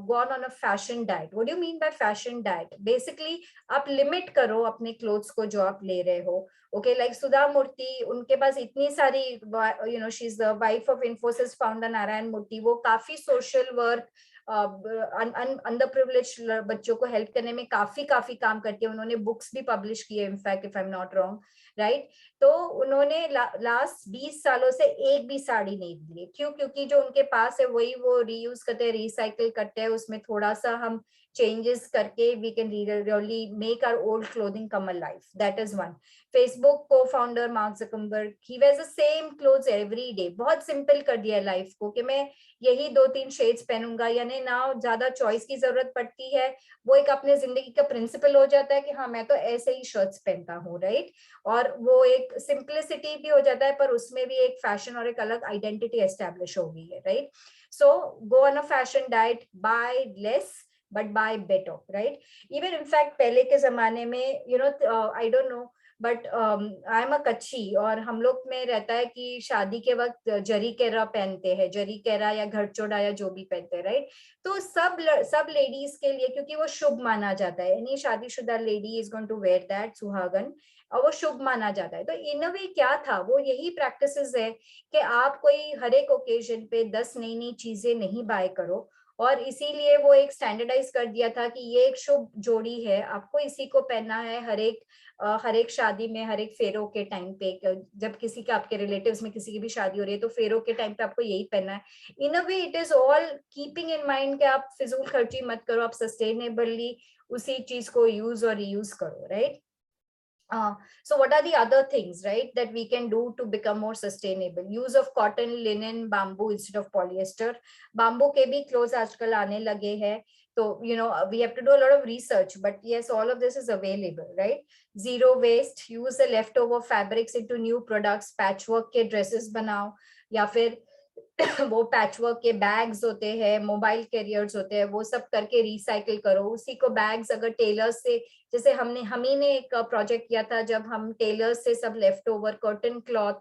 gone on a fashion diet. What do you mean by fashion diet? Basically, आप limit करो अपने clothes को जो आप ले रहे हो. Okay, like सुधा मूर्ति, उनके पास इतनी सारी, you know, she is the wife of Infosys founder Narayana Murthy. वो काफी सोशल वर्क, अंडर प्रिविलेज बच्चों को हेल्प करने में काफी काफी काम करती है. उन्होंने बुक्स भी पब्लिश किए, in fact if I am not wrong, right? तो उन्होंने लास्ट 20 सालों से एक भी साड़ी नहीं दी. क्यों? क्योंकि जो उनके पास है वही वो रीयूज करते हैं, रिसाइकिल करते हैं, उसमें थोड़ा सा हम changes करके we can really make our old clothing come alive. That is one. Facebook co-founder Mark Zuckerberg, he wears the same clothes every day. बहुत simple कर दिया लाइफ को कि मैं यही 2-3 शेड्स पहनूंगा, यानी ना ज्यादा चॉइस की जरूरत पड़ती है. वो एक अपने जिंदगी का प्रिंसिपल हो जाता है कि हाँ मैं तो ऐसे ही शर्ट्स पहनता हूँ, राइट? और वो एक सिंप्लिसिटी भी हो जाता है, पर उसमें भी एक फैशन और एक अलग आइडेंटिटी एस्टेब्लिश हो गई है, right? So go on a fashion diet, buy less but buy better, right? Even in fact पहले के जमाने में, you know, I don't know, but I am a कच्ची, और हम लोग में रहता है कि शादी के वक्त जरी केरा पहनते हैं, जरी केरा या घरचोड़ा या जो भी पहनते हैं, राइट? तो सब लेडीज के लिए, क्योंकि वो शुभ माना जाता है, यानी शादीशुदा lady is going to wear that सुहागन, और वो शुभ माना जाता है. तो इन अ वे क्या था, वो यही प्रैक्टिसेस है कि आप कोई हर एक ओकेजन पे 10 नई नई चीजें नहीं बाय करो, और इसीलिए वो एक स्टैंडर्डाइज कर दिया था कि ये एक शुभ जोड़ी है, आपको इसी को पहनना है हर एक शादी में, हर एक फेरों के टाइम पे. जब किसी के, आपके रिलेटिव्स में किसी की भी शादी हो रही है, तो फेरों के टाइम पे आपको यही पहनना है. In a way it is all keeping in mind कि आप फिजूल खर्ची मत करो, आप सस्टेनेबली उसी चीज को यूज और रीयूज करो, right? So what are the other things, right, that we can do to become more sustainable? Use of cotton, linen, bamboo instead of polyester. Bamboo के भी clothes आजकल आने लगे हैं. So, you know, we have to do a lot of research, but yes, all of this is available, right? Zero waste, use the leftover fabrics into new products, patchwork के dresses बनाओ, या फिर वो patchwork के bags होते हैं, mobile carriers होते हैं, वो सब करके रिसाइकिल करो. उसी को बैग्स अगर टेलर्स से, जैसे हम ही ने एक प्रोजेक्ट किया था, जब हम टेलर्स से सब left over curtain cloth,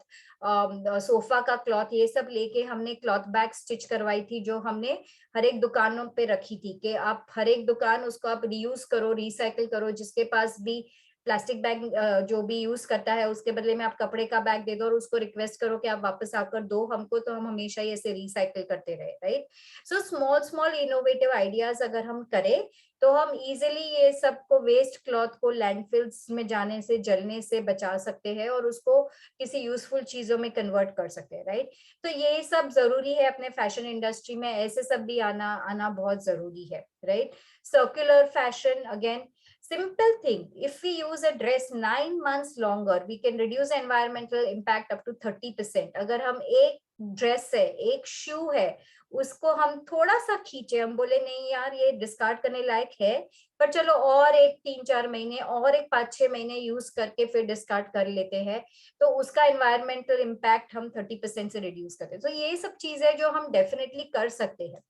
sofa का क्लॉथ, ये सब लेके हमने क्लॉथ बैग स्टिच करवाई थी, जो हमने हर एक दुकानों पे रखी थी कि आप हर एक दुकान उसको आप रीयूज करो, रिसाइकिल करो. जिसके पास भी प्लास्टिक बैग जो भी यूज करता है, उसके बदले में आप कपड़े का बैग दे दो, और उसको रिक्वेस्ट करो कि आप वापस आकर दो हमको, तो हम हमेशा ही ऐसे रिसाइकिल करते रहे, right? So small small innovative ideas अगर हम करें, तो हम इजिली ये सबको, वेस्ट क्लॉथ को लैंडफिल्स में जाने से, जलने से बचा सकते हैं, और उसको किसी यूजफुल चीजों में कन्वर्ट कर सकते हैं, राइट? तो ये सब जरूरी है अपने फैशन इंडस्ट्री में, ऐसे सब भी आना बहुत जरूरी है, right? Circular fashion, again simple thing, if we use a dress 9 months longer, we can reduce environmental impact up to 30%. अगर हम एक ड्रेस है, एक शू है, उसको हम थोड़ा सा खींचे, हम बोले नहीं यार ये डिस्कार्ड करने लायक है, पर चलो और एक 3-4 महीने और एक 5-6 महीने यूज करके फिर डिस्कार्ड कर लेते हैं, तो उसका एनवायरमेंटल इम्पैक्ट हम 30% से रिड्यूस करते हैं. तो ये सब चीजें जो हम डेफिनेटली कर सकते हैं.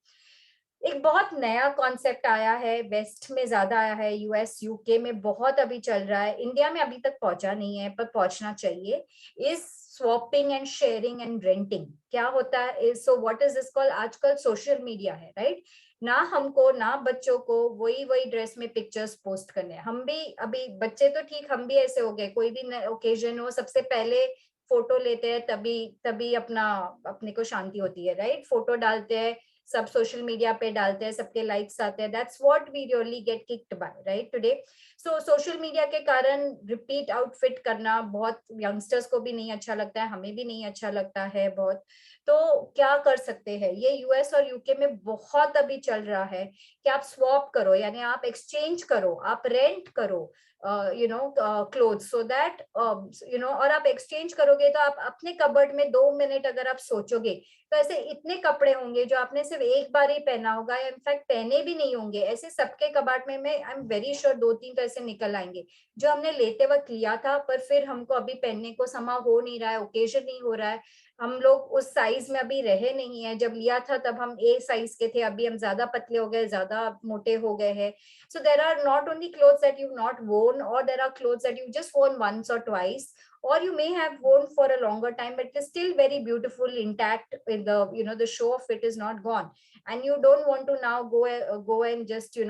एक बहुत नया कॉन्सेप्ट आया है, वेस्ट में ज्यादा आया है, यूएस यूके में बहुत अभी चल रहा है, इंडिया में अभी तक पहुंचा नहीं है पर पहुंचना चाहिए. Is swapping and sharing and renting. क्या होता है? So what is this called? आजकल सोशल मीडिया है, राइट? ना हमको ना बच्चों को वही वही ड्रेस में पिक्चर्स पोस्ट करने. हम भी अभी, बच्चे तो ठीक, हम भी ऐसे हो गए, कोई भी ओकेजन हो सबसे पहले फोटो लेते हैं, तभी तभी अपने को शांति होती है, राइट? फोटो डालते हैं, सब सोशल मीडिया पे डालते हैं, सबके लाइक्स आते हैं, that's what we really get kicked by right today. So social media के कारण रिपीट आउटफिट करना बहुत यंगस्टर्स को भी नहीं अच्छा लगता है, हमें भी नहीं अच्छा लगता है बहुत. तो क्या कर सकते हैं, ये यूएस और यूके में बहुत अभी चल रहा है कि आप स्वैप करो, यानी आप एक्सचेंज करो, आप रेंट करो क्लोथ्स, सो दैट और आप एक्सचेंज करोगे तो आप अपने कबर्ड में 2 मिनट अगर आप सोचोगे तो ऐसे इतने कपड़े होंगे जो आपने सिर्फ एक बार ही पहना होगा, या इनफैक्ट पहने भी नहीं होंगे, ऐसे सबके कबाड़ में आई एम वेरी श्योर 2-3 तो ऐसे निकल आएंगे जो हमने लेते वक्त लिया था पर फिर हमको अभी पहनने को समा हो नहीं रहा है, ओकेजन नहीं हो रहा है, हम लोग उस साइज में अभी रहे नहीं है, जब लिया था तब हम ए साइज के थे, अभी हम ज्यादा पतले हो गए, ज्यादा मोटे हो गए हैं. So there are not only clothes that you've not worn, or there are clothes that you just worn once or twice, or you may have worn for a longer time, but it is still very beautiful, intact. In the the show of it is not gone, and you don't want to now go and just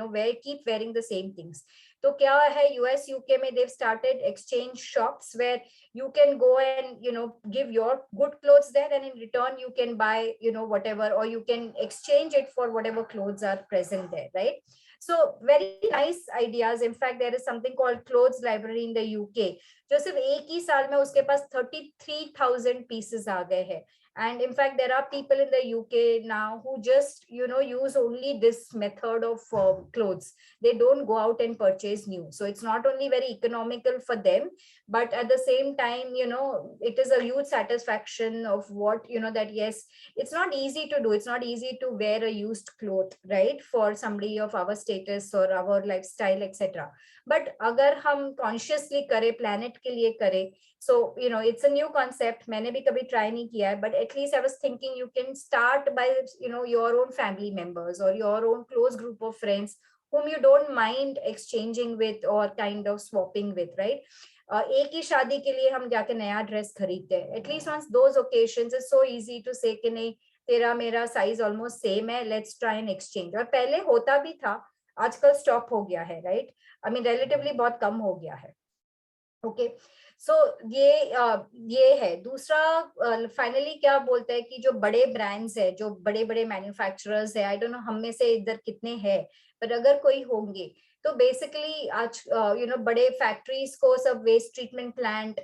keep wearing the same things. तो क्या है, US UK में they've started exchange shops where you can go and give your good clothes there, and in return you can buy whatever, or you can exchange it for whatever clothes are present there, right? So very nice ideas. In fact, there is something called clothes library in the UK, जो सिर्फ एक ही साल में उसके पास 33,000 pieces आ गए हैं. And in fact, there are people in the UK now who just use only this method of clothes. They don't go out and purchase new, so it's not only very economical for them, but at the same time it is a huge satisfaction of what that yes, it's not easy to do, it's not easy to wear a used cloth, right, for somebody of our status or our lifestyle etc. But agar hum consciously kare, planet ke liye kare, so it's a new concept, मैंने भी कभी try नहीं किया है, but at least I was thinking you can start by your own family members or your own close group of friends whom you don't mind exchanging with or kind of swapping with, right? एक ही शादी के लिए हम जाके नया dress खरीदते हैं, at least on those occasions is so easy to say कि नहीं तेरा मेरा साइज ऑलमोस्ट सेम है, लेट्स ट्राई एंड एक्सचेंज. और पहले होता भी था, आजकल स्टॉप हो गया है, राइट? आई मीन रिलेटिवली बहुत कम हो गया है. ओके, सो ये है. दूसरा फाइनली क्या बोलते हैं कि जो बड़े ब्रांड्स है, जो बड़े बड़े मैन्युफैक्चरर्स है, आई डोंट नो हम में से इधर कितने हैं, पर अगर कोई होंगे तो बेसिकली आज बड़े फैक्ट्रीज को सब waste treatment plant,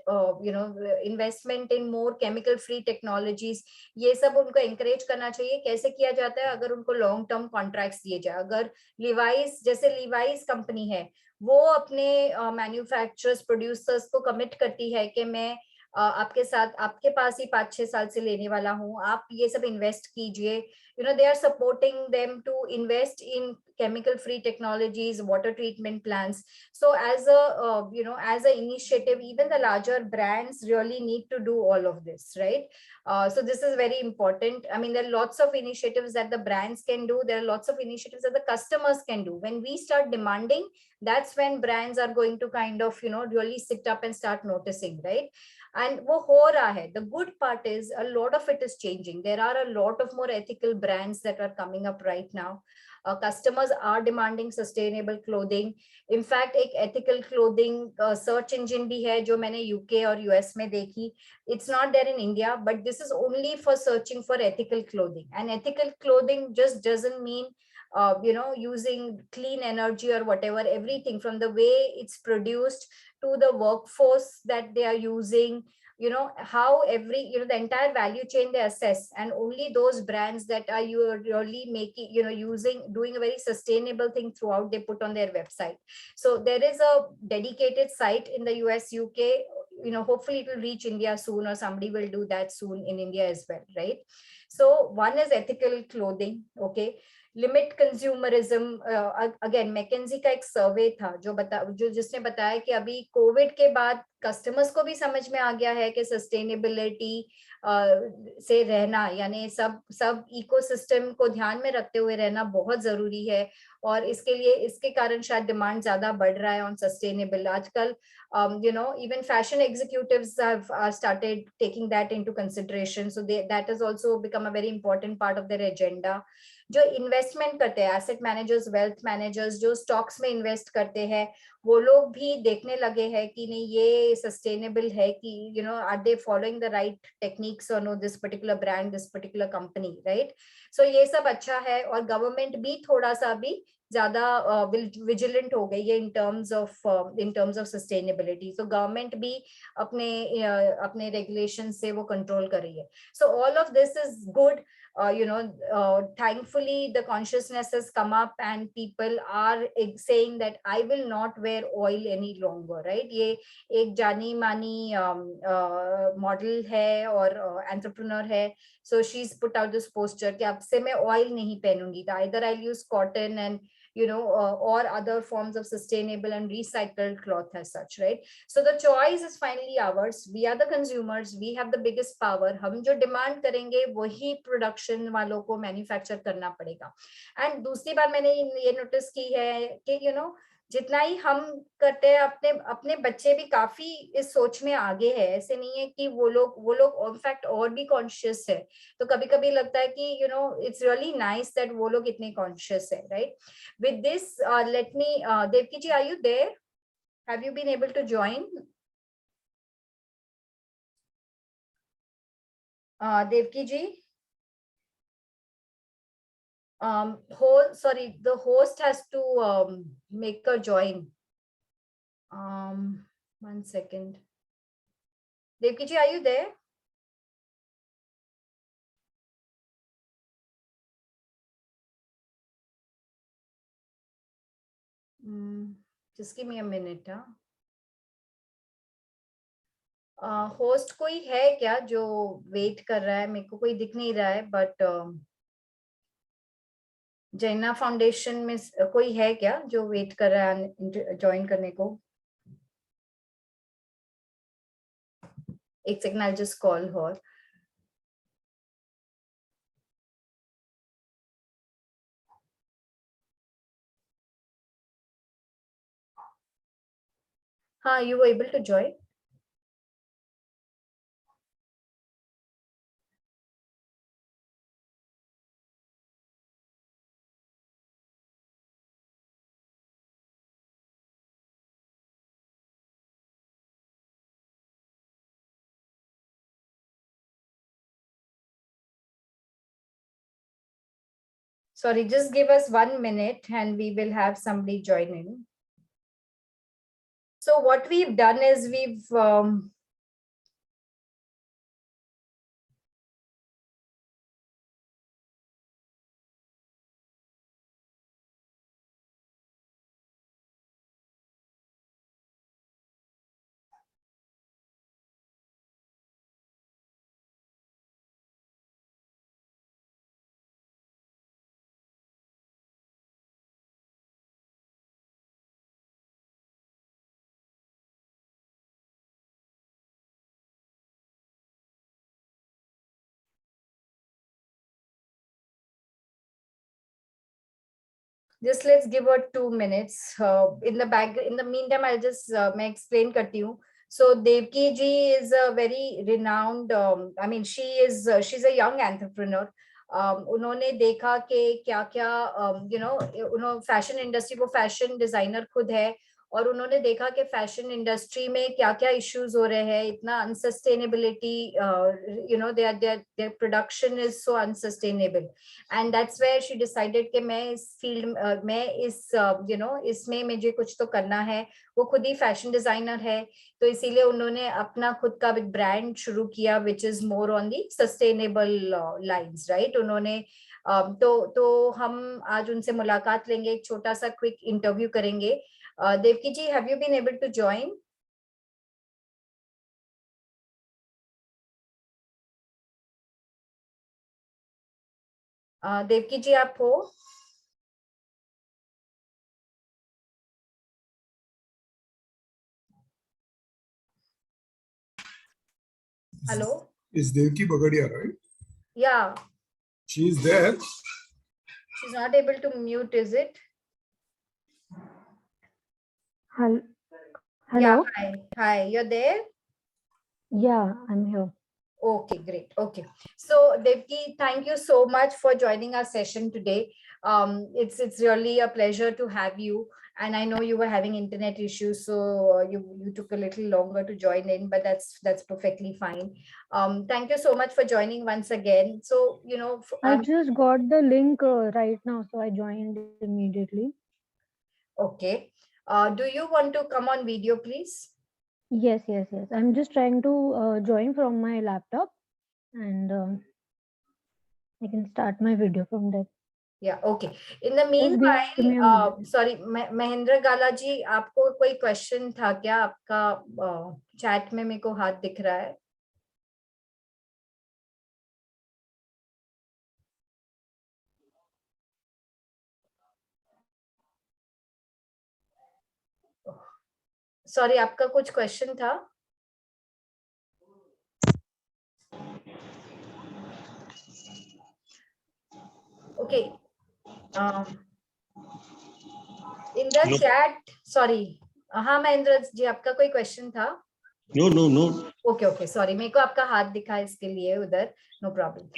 investment in more chemical free technologies, ये सब उनको एंकरेज करना चाहिए. कैसे किया जाता है? अगर उनको लॉन्ग टर्म कॉन्ट्रैक्ट्स दिए जाए. अगर लिवाइस, जैसे लिवाइस कंपनी है, वो अपने मैन्युफैक्चरर्स प्रोड्यूसर्स को कमिट करती है कि मैं आपके साथ, आपके पास ही 5-6 साल से लेने वाला हूँ, आप ये सब इन्वेस्ट कीजिए. they are supporting them to invest in chemical free technologies, water treatment plants. So as a as a initiative, even the larger brands really need to do all of this, right? So this is very important. I mean, there are lots of initiatives that the brands can do, there are lots of initiatives that the customers can do. When we start demanding, that's when brands are going to kind of really sit up and start noticing, right? And wo ho raha hai. The good part is a lot of it is changing. There are a lot of more ethical brands that are coming up right now. Customers are demanding sustainable clothing. In fact, एक ethical clothing search engine भी है जो मैंने UK और US में देखी. It's not there in India, but this is only for searching for ethical clothing. And ethical clothing just doesn't mean using clean energy or whatever. Everything from the way it's produced to the workforce that they are using, how every the entire value chain they assess, and only those brands that are you really making doing a very sustainable thing throughout, they put on their website. So there is a dedicated site in the US, UK. Hopefully it will reach India soon, or somebody will do that soon in India as well, right? So one is ethical clothing. Okay, limit consumerism. Again McKinsey का एक सर्वे था जिसने बताया कि अभी Covid के बाद customers को भी समझ में आ गया है कि सस्टेनेबिलिटी से रहना, यानी सब इकोसिस्टम को ध्यान में रखते हुए रहना बहुत जरूरी है. और इसके कारण शायद डिमांड ज्यादा बढ़ रहा है ऑन सस्टेनेबल. आजकल even fashion executives have started taking that into consideration, so that has also become a very important part of their agenda. जो इन्वेस्टमेंट करते हैं, एसेट मैनेजर्स, वेल्थ मैनेजर्स जो स्टॉक्स में इन्वेस्ट करते हैं, वो लोग भी देखने लगे हैं कि नहीं ये सस्टेनेबल है, कि you know are they following the right techniques और know this particular brand, this particular company, right. So ये सब अच्छा है. और गवर्नमेंट भी थोड़ा सा भी ज्यादा विजिलेंट हो गई है in terms of sustainability. So government भी अपने अपने रेगुलेशन से वो कंट्रोल कर रही है. सो all of this is good. Thankfully the consciousness has come up and people are saying that I will not wear oil any longer, right. ये एक जानी मानी मॉडल है और एंटरप्रेन्योर है. So she's put out this poster कि अब से मैं oil नहीं पहनूंगी. Either I'll use cotton and or other forms of sustainable and recycled cloth as such, right. So the choice is finally ours. We are the consumers. We have the biggest power. हम जो demand करेंगे वही production वालों को manufacture करना पड़ेगा. And दूसरी बात मैंने ये notice की है कि जितना ही हम करते हैं, अपने अपने बच्चे भी काफी इस सोच में आगे है. ऐसे नहीं है कि वो लोग इनफैक्ट और भी कॉन्शियस है. तो कभी कभी लगता है कि इट्स रियली नाइस दैट वो लोग इतने कॉन्शियस है, right. With this, let me, Devki ji, are you there? Have you been able to join? Devki ji? Sorry, the host has to make a join. One second. Devki ji, are you there? Just give me a minute. Host कोई है क्या जो wait कर रहा है? मेरे को कोई दिख नहीं रहा है, बट जैना फाउंडेशन में कोई है क्या जो वेट कर रहा है ज्वाइन करने को? एक second, I just call her. हाँ, you were able to join. Sorry, just give us 1 minute and we will have somebody join in. So what we've done is we've just let's give her 2 minutes. In the meantime, I'll just मैं explain करती हूँ. So Devki ji is a very renowned, I mean, she's a young entrepreneur. उन्होंने देखा कि क्या क्या fashion industry, वो fashion designer खुद है, और उन्होंने देखा कि फैशन इंडस्ट्री में क्या क्या इश्यूज हो रहे हैं, इतना unsustainability, their production is so unsustainable. And that's where she decided कि मैं इस फील्ड में इसमें मुझे कुछ तो करना है. वो खुद ही फैशन डिजाइनर है, तो इसीलिए उन्होंने अपना खुद का ब्रांड शुरू किया which is more on the sustainable lines, right. उन्होंने तो हम आज उनसे मुलाकात लेंगे, एक छोटा सा क्विक इंटरव्यू करेंगे. Devki ji, have you been able to join? Devki ji, आप हो? Hello? Is Devki Bagadia, right? Yeah. She is there. She's not able to mute, is it? Hello. Yeah, hi. You're there? Yeah, I'm here. Okay, great. Okay. So Devki, thank you so much for joining our session today. It's really a pleasure to have you. And I know you were having internet issues, so you took a little longer to join in, but that's perfectly fine. Thank you so much for joining once again. So, I just got the link right now, so I joined immediately. okay. Do you want to come on video, please? Yes, yes, yes. I'm just trying to join from my laptop, and I can start my video from there. Yeah, okay. In the Just give me a meanwhile, minute. sorry, Mahendra गाला जी, आपको कोई question था क्या? आपका chat में मेरे को हाथ दिख रहा है. सॉरी, आपका कुछ क्वेश्चन था? Okay. In the chat, sorry. हाँ महेंद्र जी, आपका कोई क्वेश्चन था? No. ओके ओके, सॉरी, मेरे को आपका हाथ दिखा इसके लिए उधर. No problem.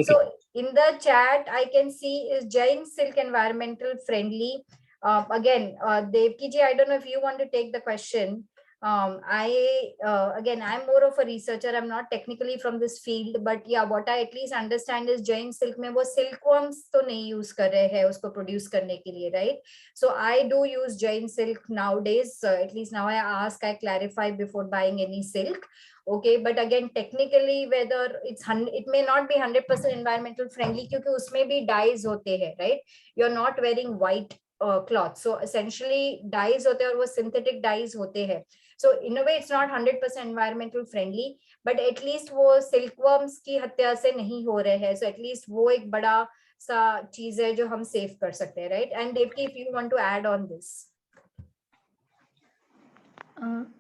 So in the chat I can see is Jain silk environmental friendly. Again, Devki ji, I don't know if you want to take the question. Again, I'm more of a researcher. I'm not technically from this field, but yeah, what I at least understand is Jain silk में वो silkworms तो नहीं use कर रहे हैं उसको produce करने के लिए, right? So I do use Jain silk nowadays. At least now I clarify before buying any silk. Okay, but again, technically whether it may not be 100% environmental friendly क्योंकि उसमें भी dyes होते हैं, right? You're not wearing white cloth, so essentially dyes होते हैं और वो synthetic dyes होते हैं. So in a way it's not 100% environmental friendly, but at least वो silkworms की हत्या से नहीं हो रहे हैं. So at least वो एक बड़ा सा चीज है जो हम सेव कर सकते हैं, right? And Devki, if you want to add on this.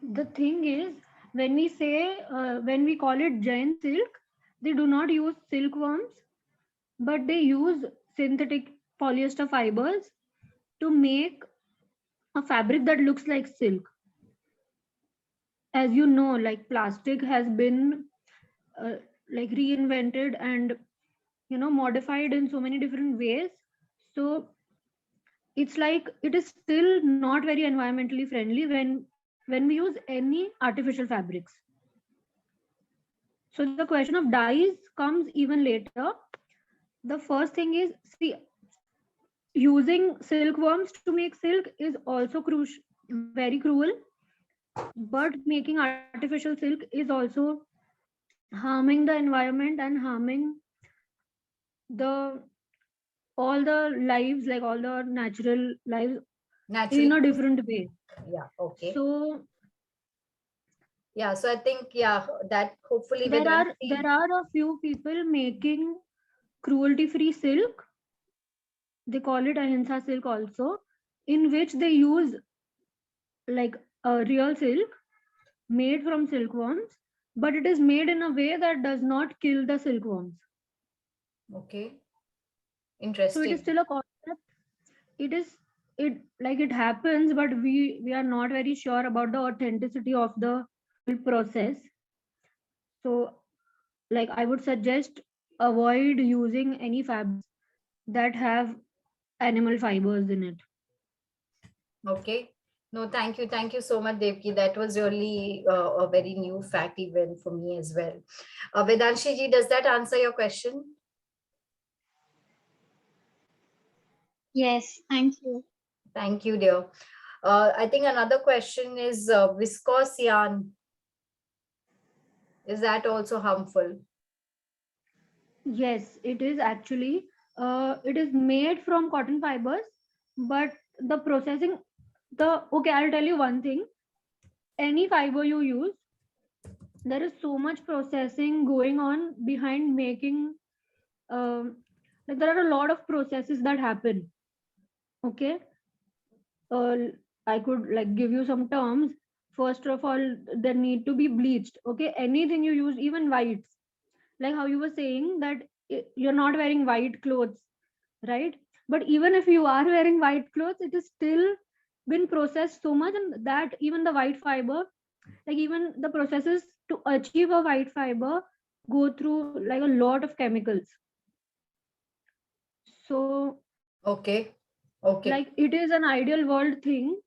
The thing is, when we call it Jain silk, they do not use silkworms, but they use synthetic polyester fibers to make a fabric that looks like silk. As you know, like plastic has been like reinvented and modified in so many different ways. So it's like it is still not very environmentally friendly when we use any artificial fabrics. So the question of dyes comes even later. The first thing is, see, using silkworms to make silk is also very cruel, but making artificial silk is also harming the environment and harming the all the lives, like all the natural lives in a different way. Yeah, okay. So yeah, so I think, yeah, that hopefully there are a few people making cruelty free silk. They call it ahimsa silk also, in which they use like a real silk made from silkworms, but it is made in a way that does not kill the silkworms. Okay, interesting. So it is still a concept. It happens, but we are not very sure about the authenticity of the process. So like I would suggest avoid using any fabrics that have animal fibers in it. Okay. No, thank you so much, Devki. That was really a very new fact even for me as well. Vedanshi ji, does that answer your question? Yes, thank you. Thank you, dear. I think another question is viscose yarn. Is that also harmful? Yes, it is actually. It is made from cotton fibers, but the processing, okay, I'll tell you one thing. Any fiber you use, there is so much processing going on behind making. Like there are a lot of processes that happen. Okay. I could like give you some terms. First of all, there need to be bleached. Okay, anything you use, even whites, like how you were saying that you're not wearing white clothes, right? But even if you are wearing white clothes, it is still been processed so much, and that even the white fiber, like even the processes to achieve a white fiber go through like a lot of chemicals. So Okay. Okay. like it is an ideal world thing,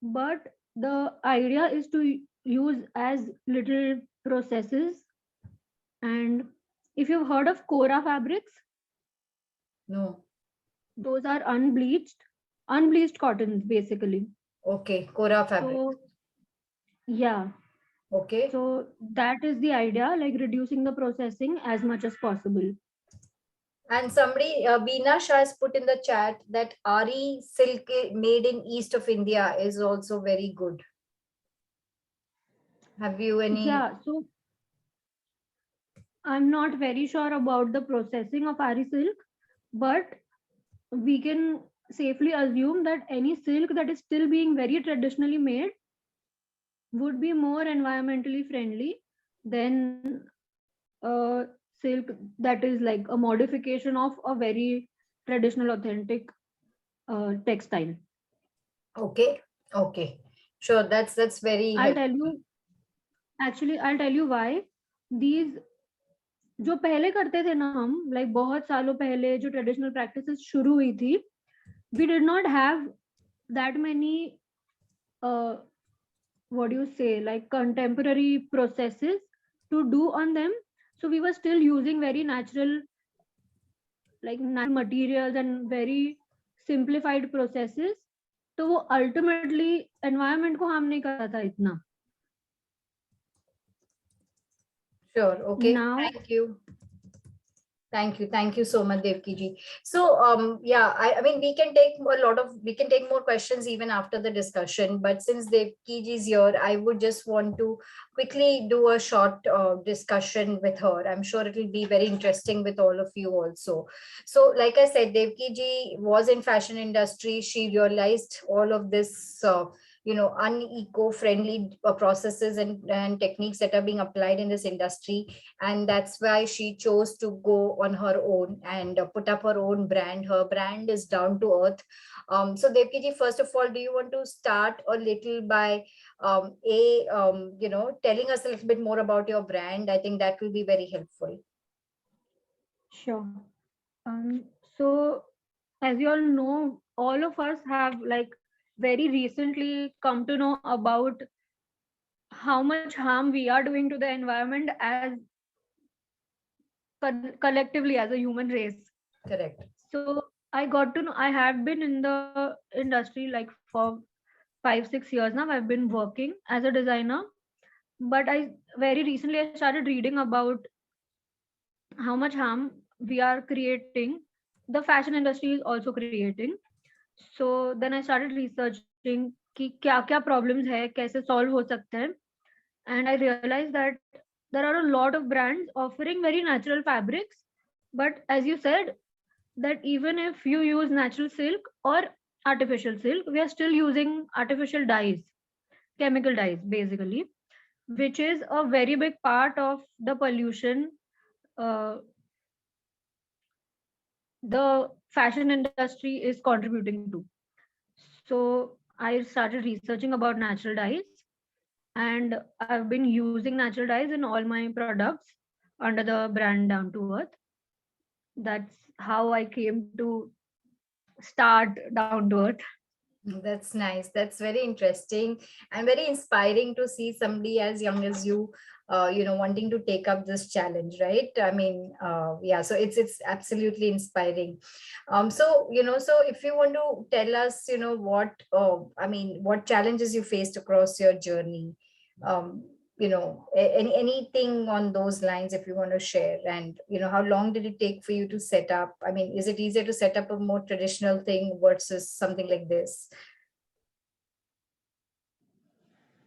but the idea is to use as little processes. And if you've heard of Cora fabrics, No. those are unbleached cottons basically. Okay. Cora fabric. So yeah, Okay. so that is the idea, like reducing the processing as much as possible. And somebody, Beena Shah has put in the chat that Ari silk made in east of India is also very good. Have you any? Yeah, so I'm not very sure about the processing of Ari silk, but we can safely assume that any silk that is still being very traditionally made would be more environmentally friendly than a silk that is like a modification of a very traditional authentic textile. Okay. Okay. Sure. That's very I'll helpful. tell you, actually I'll tell you why. These जो पहले करते थे ना हम, like बहुत सालों पहले जो ट्रेडिशनल प्रैक्टिसेस शुरू हुई थी, we did not have that many uh, what do you say, like contemporary processes to do on them. So we were still using very natural, like natural materials and very simplified processes. तो वो ultimately environment को harm नहीं करता था इतना. Sure. Okay. Now Thank you. Thank you. Thank you so much, Devki ji. So, yeah, I mean, we can take more questions even after the discussion. But since Devki ji is here, I would just want to quickly do a short discussion with her. I'm sure it will be very interesting with all of you also. So, like I said, Devki ji was in fashion industry. She realized all of this, uneco-friendly processes and techniques that are being applied in this industry, and that's why she chose to go on her own and put up her own brand. Her brand is down to earth. So Devki ji, first of all, do you want to start a little by telling us a little bit more about your brand? I think that will be very helpful. sure. um, so as you all know, all of us have like very recently come to know about how much harm we are doing to the environment as collectively as a human race. Correct. So I got to know, I have been in the industry like for 5-6 years now. I've been working as a designer, but I very recently I started reading about how much harm we are creating, the fashion industry is also creating. So then I started researching कि क्या क्या problems है, कैसे solve हो सकते हैं. And I realized that there are a lot of brands offering very natural fabrics, but as you said, that even if you use natural silk or artificial silk, we are still using artificial dyes, chemical dyes basically, which is a very big part of the pollution uh, the fashion industry is contributing to. So I started researching about natural dyes, and I've been using natural dyes in all my products under the brand Down to Earth. That's how I came to start Down to Earth. That's nice. That's very interesting and very inspiring to see somebody as young as you, wanting to take up this challenge, right? I mean, yeah. So it's absolutely inspiring. So if you want to tell us, what challenges you faced across your journey, um, anything on those lines, if you want to share, and how long did it take for you to set up? I mean, is it easier to set up a more traditional thing versus something like this?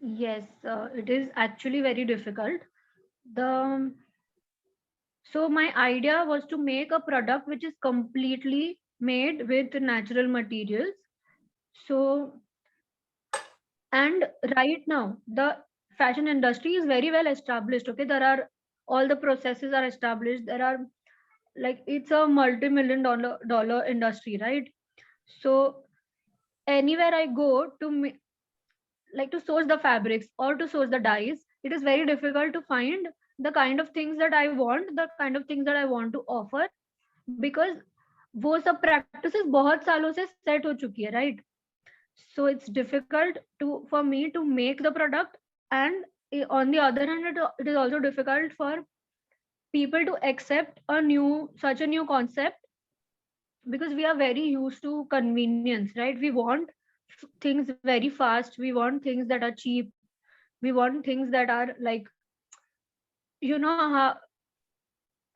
Yes, it is actually very difficult. The So my idea was to make a product which is completely made with natural materials. So, and right now the fashion industry is very well established. Okay, there are all the processes are established. There are like it's a multi-million dollar industry, right? So anywhere I go to like to source the fabrics or to source the dyes, it is very difficult to find the kind of things that I want, the kind of things that I want to offer, because वो सब practices बहुत सालों से set हो चुकी है, right? So it's difficult for me to make the product, and on the other hand, it is also difficult for people to accept such a new concept, because we are very used to convenience, right? We want things very fast, we want things that are cheap, we want things that are like,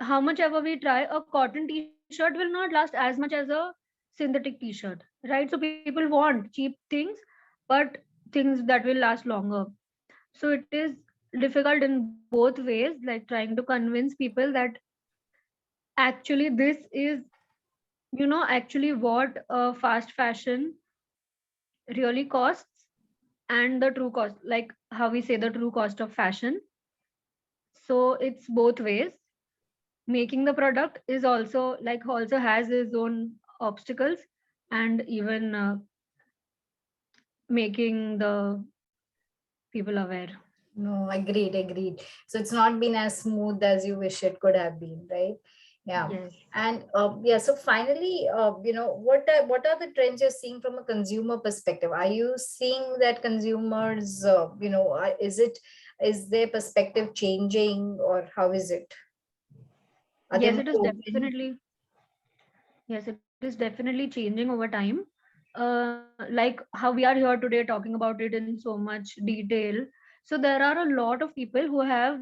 how much ever we try, a cotton t-shirt will not last as much as a synthetic t-shirt, right? So people want cheap things, but things that will last longer. So it is difficult in both ways, like trying to convince people that actually this is, actually what fast fashion really costs, and the true cost, like how we say the true cost of fashion. So it's both ways. Making the product is also has its own obstacles, and even making the people aware. No, agreed. So it's not been as smooth as you wish it could have been, right? Yeah. Yes. And so finally, what are the trends you're seeing from a consumer perspective? Are you seeing that consumers, is their perspective changing, or how is it? Are they Yes, it is more open? definitely. Yes, it is definitely changing over time. Like how we are here today talking about it in so much detail. So there are a lot of people who have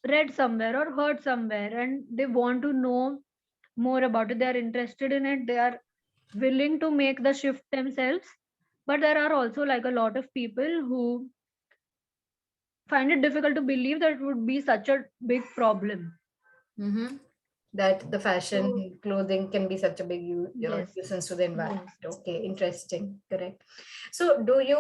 read somewhere or heard somewhere, and they want to know more about it. They are interested in it. They are willing to make the shift themselves. But there are also like a lot of people who find it difficult to believe that it would be such a big problem. Mm-hmm. That the So fashion clothing can be such a big yes, nuisance to the environment. yes. Okay, interesting. Correct. So do you,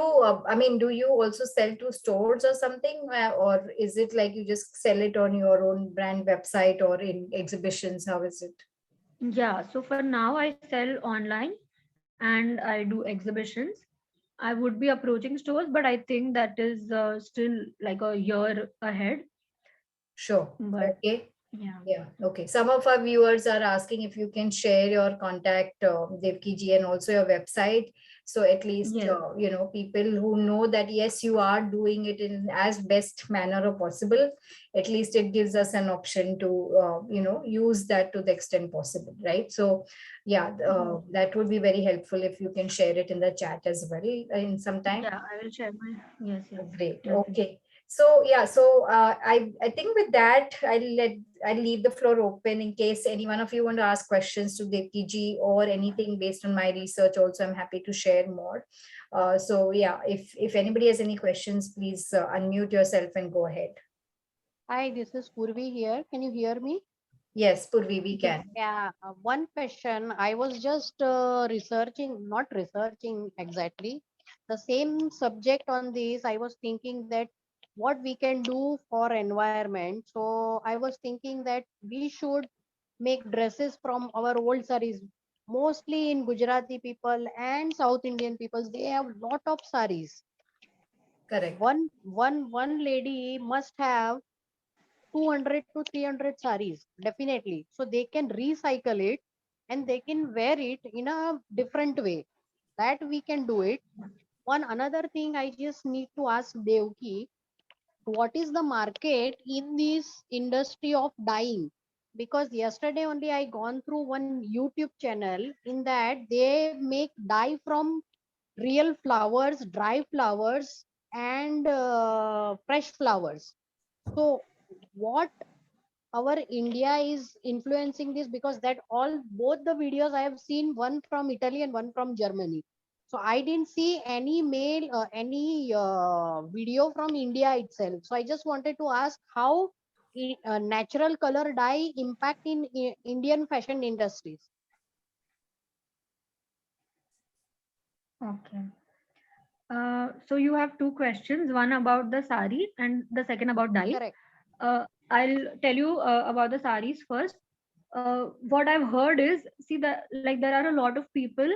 do you also sell to stores or something, or is it like you just sell it on your own brand website or in exhibitions? How is it? Yeah, so for now I sell online and I do exhibitions. I would be approaching stores, but I think that is still like a year ahead. Sure. But Okay. yeah, Yeah, okay. Some of our viewers are asking if you can share your contact, Devki ji, and also your website. So at least, yes, people who know that, yes, you are doing it in as best manner possible, at least it gives us an option to, use that to the extent possible, right? So, yeah, yes, that would be very helpful if you can share it in the chat as well in some time. yeah, I will share my, yes, yes, Great. definitely. Okay. So yeah, so I think with that I'll leave the floor open in case any one of you want to ask questions to Devki ji or anything based on my research. Also, I'm happy to share more. So yeah, if anybody has any questions, please unmute yourself and go ahead. Hi, this is Purvi here. Can you hear me? Yes, Purvi, we Yes. can. Yeah, one question. I was just researching, not researching exactly, the same subject on this. I was thinking that what we can do for environment. So I was thinking that we should make dresses from our old saris. Mostly in Gujarati people and South Indian people, they have lot of saris. Correct. One lady must have 200 to 300 saris definitely, so they can recycle it and they can wear it in a different way, that we can do it. One another thing I just need to ask Devki, what is the market in this industry of dyeing? Because yesterday only I gone through one YouTube channel, in that they make dye from real flowers, dry flowers, and fresh flowers. So what our India is influencing this, because that all both the videos I have seen, one from Italy and one from Germany. So I didn't see any any video from India itself. So I just wanted to ask how natural color dye impact in Indian fashion industries. Okay. So you have two questions, one about the sari and the second about dye. Correct. I'll tell you about the saris first. What I've heard is, see that like there are a lot of people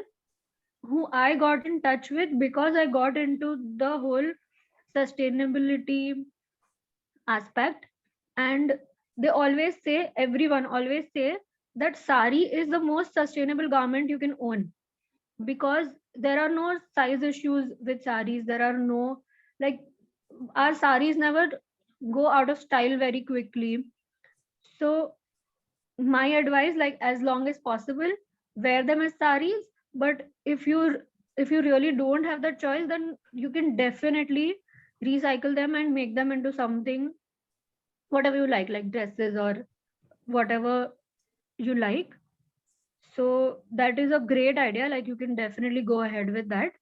who I got in touch with because I got into the whole sustainability aspect. And they always say, everyone always say, that sari is the most sustainable garment you can own, because there are no size issues with saris. There are no, like, our saris never go out of style very quickly. So my advice, like, as long as possible, wear them as saris. But if you really don't have that choice, then you can definitely recycle them and make them into something, whatever you like dresses or whatever you like. So that is a great idea, like you can definitely go ahead with that.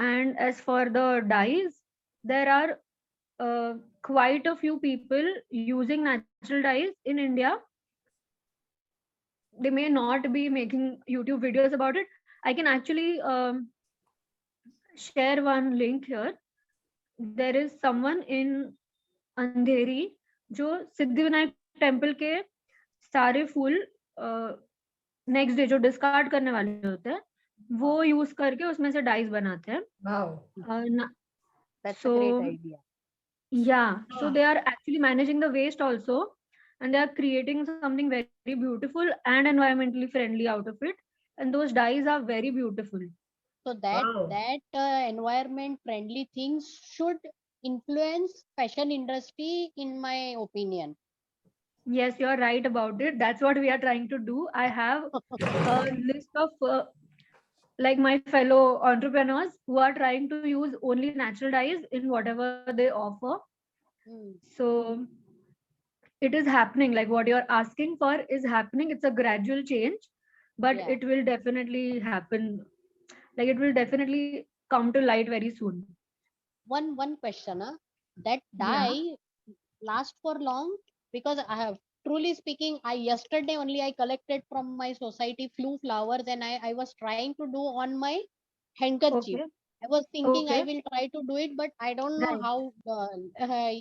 And as for the dyes, there are quite a few people using natural dyes in India. They may not be making YouTube videos about it. I can actually share one link here. There is someone in अंधेरी जो Siddhivinayak temple के सारे फूल next day जो discard करने वाले होते हैं वो use करके उसमें से डाइस बनाते हैं. Wow. That's a So great idea. yeah, so they are actually managing the waste also, and they are creating something very beautiful and environmentally friendly out of it. And those dyes are very beautiful. So that Wow. environment friendly things should influence fashion industry, in my opinion. Yes, you are right about it. That's what we are trying to do. I have a list of like my fellow entrepreneurs who are trying to use only natural dyes in whatever they offer. Hmm. So it is happening. Like what you're asking for is happening. It's a gradual change, but Yeah. it will definitely happen. Like it will definitely come to light very soon. One question, that Yeah. dye last for long? Because I have, truly speaking, I yesterday only I collected from my society few flowers, and I was trying to do on my handkerchief. Okay. I was thinking I Okay. will try to do it, but I don't know Right. how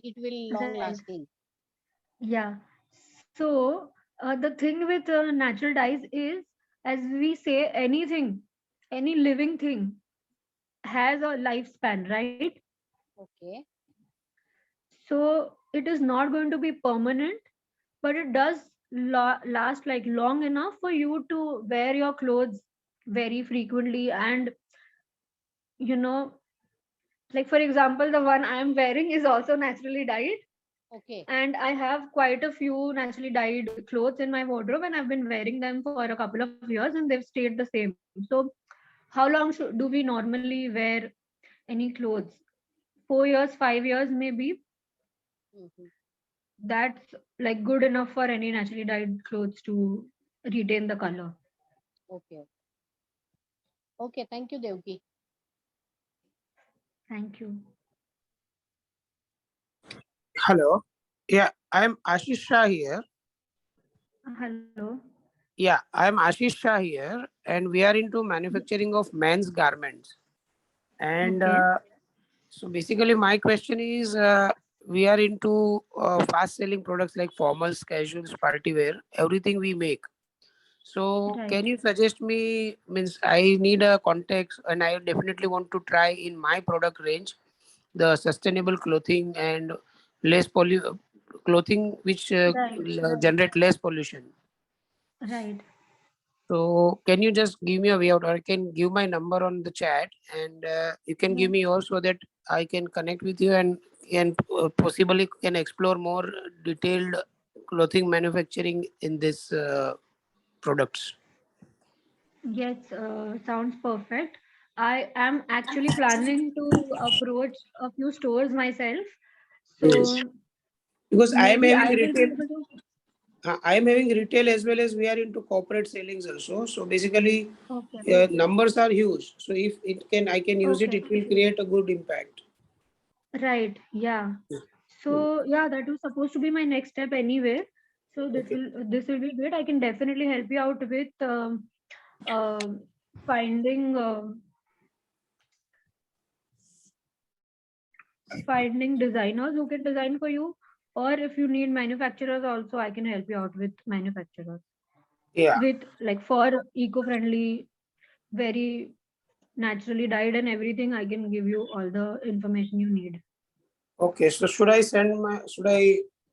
it will long Right. lasting. Yeah. So the thing with natural dyes is, as we say, anything, any living thing has a lifespan, right? Okay. So it is not going to be permanent, but it does last like long enough for you to wear your clothes very frequently. And you know, like for example, the one I am wearing is also naturally dyed, Okay. and I have quite a few naturally dyed clothes in my wardrobe, and I've been wearing them for a couple of years and they've stayed the same. So how long do we normally wear any clothes? 4 years, 5 years maybe. Mhm. That's like good enough for any naturally dyed clothes to retain the color. Okay. Okay. Thank you, Devki. Thank you. Hello. Yeah, I'm Ashish Shah here. Hello. Yeah, I'm Ashish Shah here, and we are into manufacturing of men's garments. And Okay. so basically, my question is we are into fast selling products like formals, casuals, party wear, everything we make. So Right. can you suggest me, means I need a context and I definitely want to try in my product range the sustainable clothing and less clothing which Right. generate less pollution. Right. So can you just give me a way out, or I can give my number on the chat, and you can give Right. me yours so that I can connect with you and possibly can explore more detailed clothing manufacturing in this products. Yes, sounds perfect. I am actually planning to approach a few stores myself. Yes. So Because I am maybe having I will be retail, able to. I am having retail as well as we are into corporate sellings also. So basically, Okay. numbers are huge. So if it can, I can use it. Okay. It will create a good impact. Right. Yeah. Hmm. So yeah, that was supposed to be my next step anyway. So Okay. this will be great. I can definitely help you out with um finding finding designers who can design for you, or if you need manufacturers also, I can help you out with manufacturers Yeah. with, like, for eco-friendly, very naturally dyed and everything. I can give you all the information you need. Okay, so should I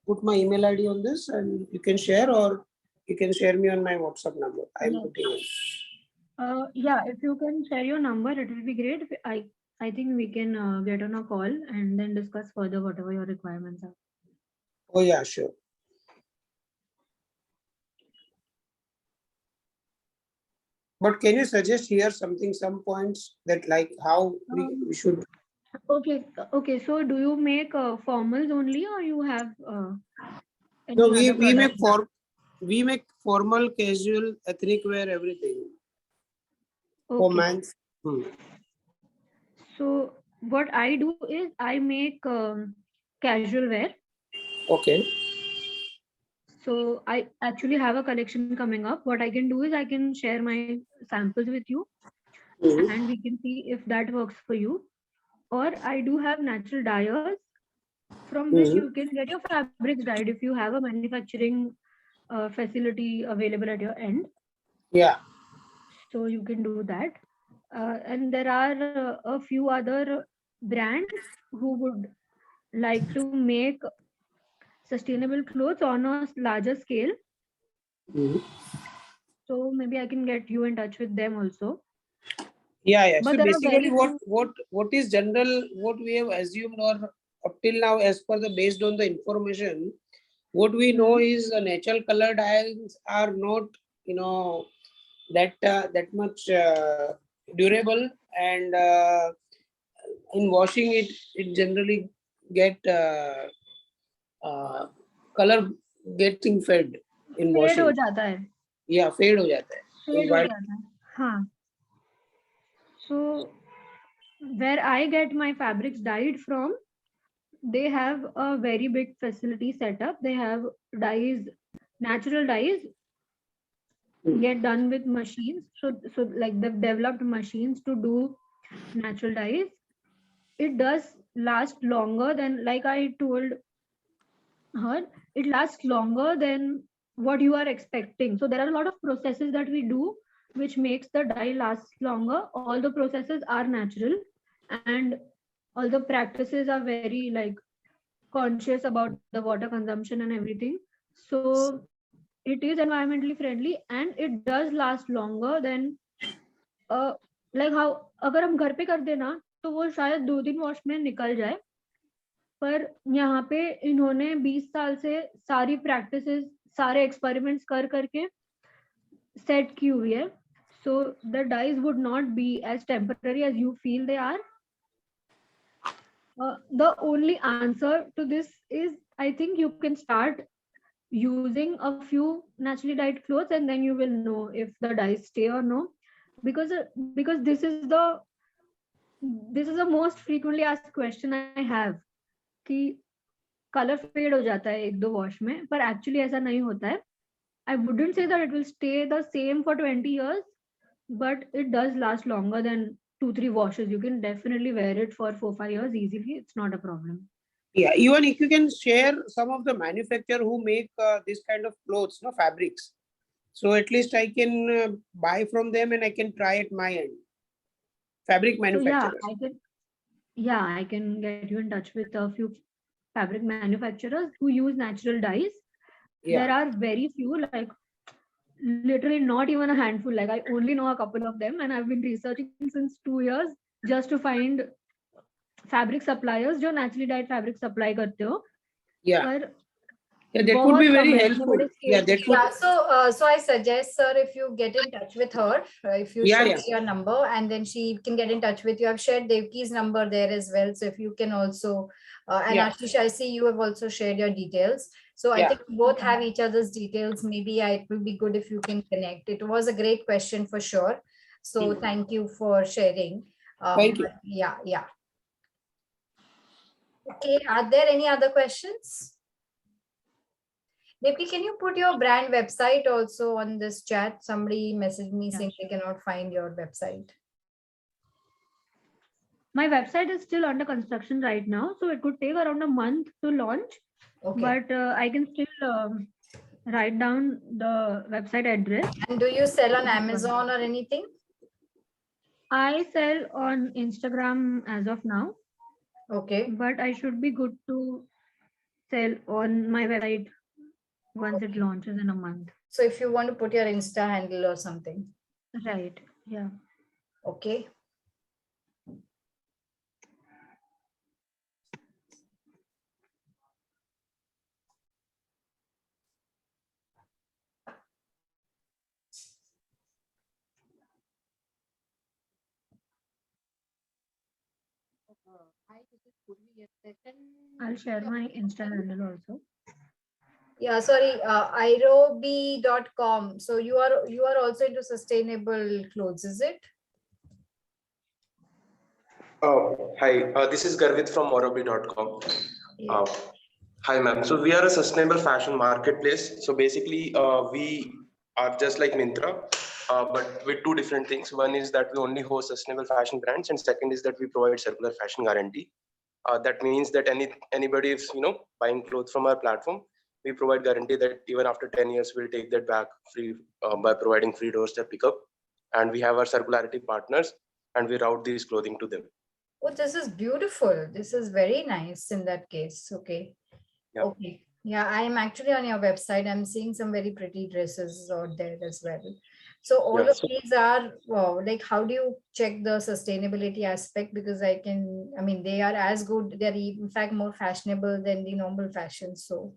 put my email ID on this and you can share, or you can share me on my WhatsApp number? I'm Yes. putting it. Yeah, if you can share your number, it will be great. I think we can get on a call and then discuss further whatever your requirements are. Oh yeah, sure. But can you suggest here some points that like how we should? Okay. So do you make formals only, or you have No, any other products? we make formal, casual, ethnic wear, everything for Okay. men's. So what I do is I make casual wear. Okay. So I actually have a collection coming up. What I can do is I can share my samples with you, Mhm. and we can see if that works for you. Or I do have natural dyers from which Mhm. you can get your fabrics dyed if you have a manufacturing facility available at your end. Yeah. So you can do that. And there are a few other brands who would like to make sustainable clothes on a larger scale. Mhm. So maybe I can get you in touch with them also. Yeah. But So there are basically, very few. what is general, what we have assumed or up till now, as per the based on the information, what we know is natural color dyes are not, that much durable, and in washing it generally get uh, color getting fed in fed हो washing. जाता है. Yeah, fade हो जाता है. Fade हो जाता है. हाँ. So where I get my fabrics dyed from, they have a very big facility set up. They have dyes, natural dyes get done with machines. So like they've developed machines to do natural dyes. It does last longer than, like I told her, it lasts longer than what you are expecting. So there are a lot of processes that we do which makes the dye last longer. All the processes are natural, and all the practices are very like conscious about the water consumption and everything. So it is environmentally friendly and it does last longer than like how अगर हम घर पे कर देना तो वो शायद 2 दिन वॉश में निकल जाए, पर यहाँ पे इन्होंने 20 साल से सारी प्रैक्टिसेस, सारे एक्सपेरिमेंट्स कर करके सेट की हुई है. So the dyes would not be as temporary as you feel they are. The only answer to this is, I think you can start using a few naturally dyed clothes and then you will know if the dyes stay or no, because this is the most frequently asked question I have कि color fade हो जाता है 1-2 wash में, पर actually ऐसा नहीं होता है. I wouldn't say that it will stay the same for 20 years, but it does last longer than 2-3 washes. You can definitely wear it for 4-5 years easily. It's not a problem. Yeah, even if you can share some of the manufacturer who make this kind of clothes, no fabrics, so at least I can buy from them and I can try at my end. Fabric So yeah, manufacturers. I can get you in touch with a few fabric manufacturers who use natural dyes. Yeah. There are very few, like literally not even a handful. Like I only know a couple of them, and I've been researching since 2 years just to find fabric suppliers जो naturally dyed fabric supply करते हो. Yeah. पर Yeah, that would बहुत be very कम है, helpful. बड़े Yeah, scale that पे. would. Yeah, so I suggest, sir, if you get in touch with her, if you share your number, and then she can get in touch with you. I've shared Devki's number there as well. So if you can also, and Ashish, I see you have also shared your details. So I think we both have each other's details. Maybe it will be good if you can connect. It was a great question for sure. So thank you for sharing. Thank you. Yeah. Okay, are there any other questions? Maybe can you put your brand website also on this chat? Somebody messaged me saying they cannot find your website. My website is still under construction right now, so it could take around a month to launch. Okay. But I can still write down the website address. And do you sell on Amazon or anything? I sell on Instagram as of now. Okay. but I should be good to sell on my website once it launches in a month. So if you want to put your Insta handle or something. Right. Yeah. Okay. Hi, this is Purvi. Yes, session. I'll share my Insta handle also. Yeah, sorry, irobi.com. So you are also into sustainable clothes, is it? Hi, this is Garvit from Orobi.com. Yeah. Hi, ma'am. So we are a sustainable fashion marketplace. So basically, we are just like Myntra, but with two different things. One is that we only host sustainable fashion brands, and second is that we provide circular fashion guarantee. That means that anybody is buying clothes from our platform, we provide guarantee that even after 10 years we'll take that back free by providing free doorstep pickup, and we have our circularity partners, and we route these clothing to them. Oh, this is beautiful. This is very nice in that case. Okay. Yeah. Okay. Yeah, I am actually on your website. I'm seeing some very pretty dresses out there as well. So all Yeah, of so these are, wow, like how do you check the sustainability aspect? Because I mean, they are as good, they're in fact more fashionable than the normal fashion. So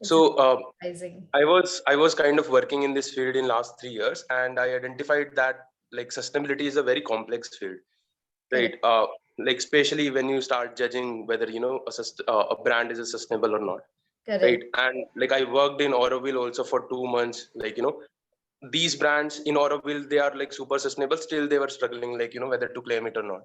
it's so surprising. I was kind of working in this field in last 3 years, and I identified that like sustainability is a very complex field, right? Like especially when you start judging whether a brand is sustainable or not, right? Correct. And like I worked in Auroville also for 2 months. Like these brands in Auroville, they are like super sustainable. Still, they were struggling, like whether to claim it or not.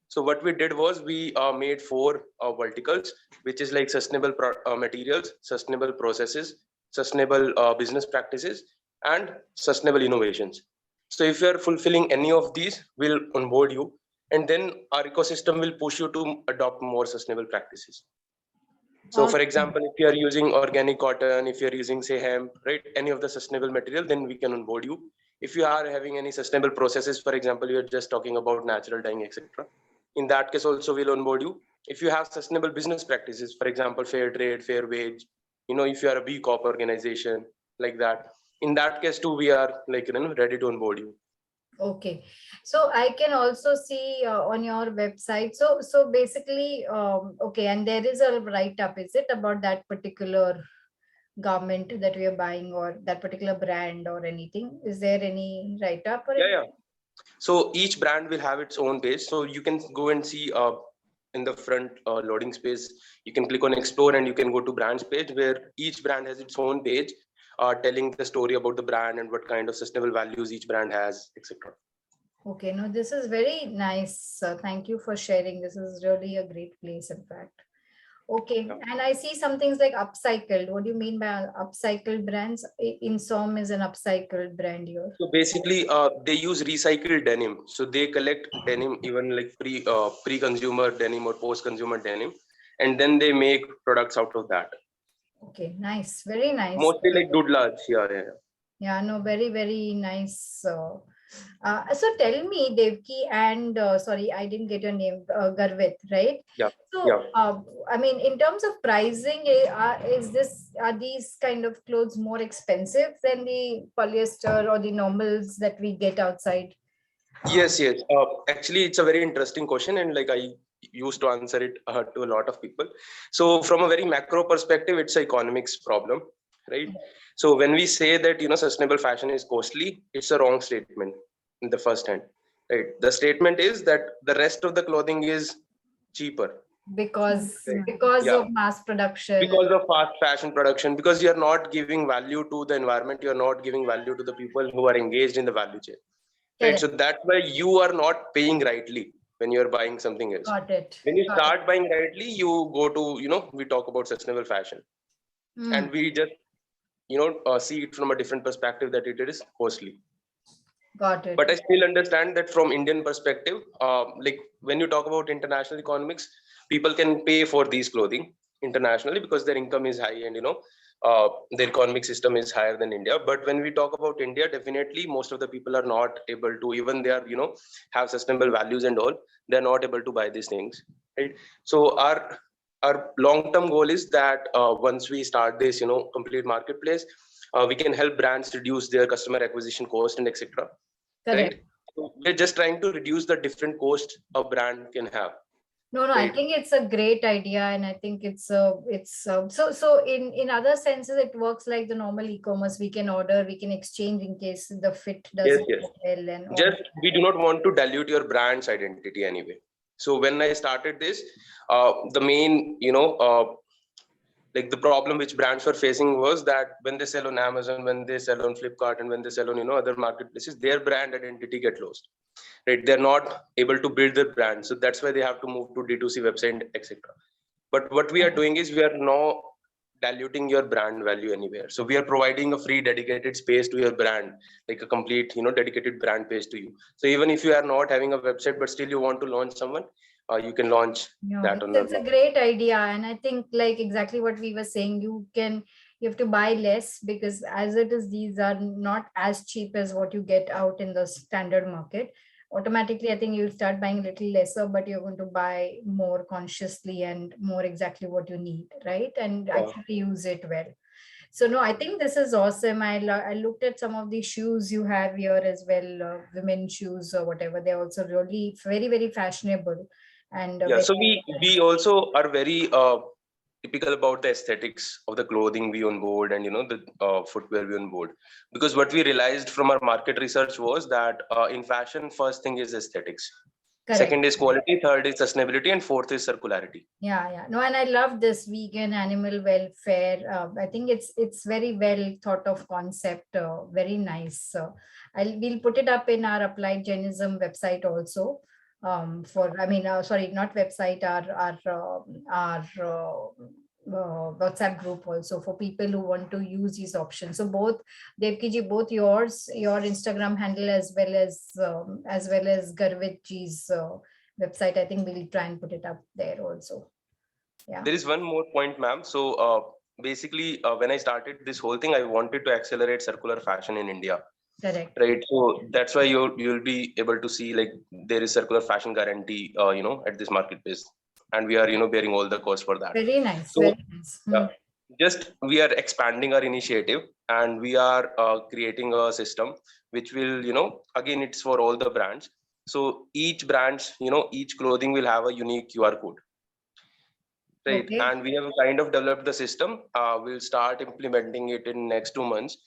So what we did was we made four verticals, which is like sustainable materials, sustainable processes, sustainable business practices, and sustainable innovations. So if you are fulfilling any of these, we'll onboard you, and then our ecosystem will push you to adopt more sustainable practices. So for Awesome. example, if you are using organic cotton, if you're using say hemp, right, any of the sustainable material, then we can onboard you. If you are having any sustainable processes, for example, you're just talking about natural dyeing, etc. In that case also we'll onboard you. If you have sustainable business practices, for example, fair trade, fair wage, if you are a B Corp organization like that, in that case too, we are like, ready to onboard you. Okay, so I can also see on your website. So basically, okay, and there is a write up, is it, about that particular garment that we are buying or that particular brand or anything? Is there any write up or Yeah, anything? yeah. So each brand will have its own page. So you can go and see in the front loading space, you can click on explore and you can go to brands page where each brand has its own page telling the story about the brand and what kind of sustainable values each brand has, etc. Okay, no, this is very nice. Thank you for sharing. This is really a great place, in fact. Okay, Yeah. and I see some things like upcycled. What do you mean by upcycled brands? Insom is an upcycled brand here. So basically, they use recycled denim. So they collect denim, even like pre-consumer denim or post-consumer denim, and then they make products out of that. Okay, nice, very nice. Mostly like doodlas. Yeah, yeah, yeah. Yeah, no, very, very nice. So tell me, Devki, and sorry, I didn't get your name, Garvit, right? Yeah, yeah. So, I mean, in terms of pricing, are these kind of clothes more expensive than the polyester or the normals that we get outside? Yes, yes. Actually, it's a very interesting question, and like I used to answer it to a lot of people. So, from a very macro perspective, it's an economics problem, right? So, when we say that sustainable fashion is costly, it's a wrong statement in the first hand, right? The statement is that the rest of the clothing is cheaper, Because right? because Yeah, of mass production. because of fast fashion production, because you're not giving value to the environment, you're not giving value to the people who are engaged in the value chain. Right, Correct. so that's why you are not paying rightly when you're buying something else. Got it. When you Got it. start buying rightly, you go to, we talk about sustainable fashion, Hmm, and we just, see it from a different perspective that it is costly. got it. But I still understand that from Indian perspective, like when you talk about international economics, people can pay for these clothing internationally because their income is high, and their economic system is higher than India. But when we talk about India, definitely most of the people are not able to, even they are, have sustainable values and all, they're not able to buy these things, right? So our long-term goal is that once we start this, complete marketplace, we can help brands reduce their customer acquisition cost and etc. Correct. Right? So we're just trying to reduce the different costs a brand can have. No, I Right. think it's a great idea, and I think so in other senses it works like the normal e-commerce. We can order, we can exchange in case the fit doesn't Yes. go well, and all Just that. we do not want to dilute your brand's identity anyway. So when I started this, the main, like the problem which brands were facing was that when they sell on Amazon, when they sell on Flipkart, and when they sell on, other marketplaces, their brand identity get lost. Right? They're not able to build their brand. So that's why they have to move to D2C website, etc. But what we are doing is we are not diluting your brand value anywhere. So we are providing a free dedicated space to your brand, like a complete, dedicated brand page to you. So even if you are not having a website, but still you want to launch someone, you can launch that on It's a great idea, and I think like exactly what we were saying, you have to buy less, because as it is, these are not as cheap as what you get out in the standard market. Automatically, I think you'll start buying a little lesser, but you're going to buy more consciously and more exactly what you need, right? And actually use it well. So no, I think this is awesome. I looked at some of the shoes you have here as well, women's shoes or whatever. They're also really very, very fashionable. And So we also are very typical about the aesthetics of the clothing we on board, and the footwear we on board, because what we realized from our market research was that in fashion, first thing is aesthetics. Correct. Second is quality, third is sustainability, and fourth is circularity. Yeah. No, and I love this vegan animal welfare. I think it's very well thought of concept. Very nice. We'll put it up in our Applied Jainism website also. Sorry, not website, our WhatsApp group also, for people who want to use these options. So both Devki ji, both your Instagram handle as well as Garvit ji's website, I think we'll try and put it up there also. Yeah. There is one more point, ma'am. So basically, when I started this whole thing, I wanted to accelerate circular fashion in India. Correct. Right. So that's why you'll be able to see like there is circular fashion guarantee, at this marketplace, and we are, bearing all the costs for that. Very nice. So, very nice. Just we are expanding our initiative, and we are creating a system which will, again, it's for all the brands. So each brand, each clothing will have a unique QR code. Right. Okay. And we have kind of developed the system. We'll start implementing it in next 2 months,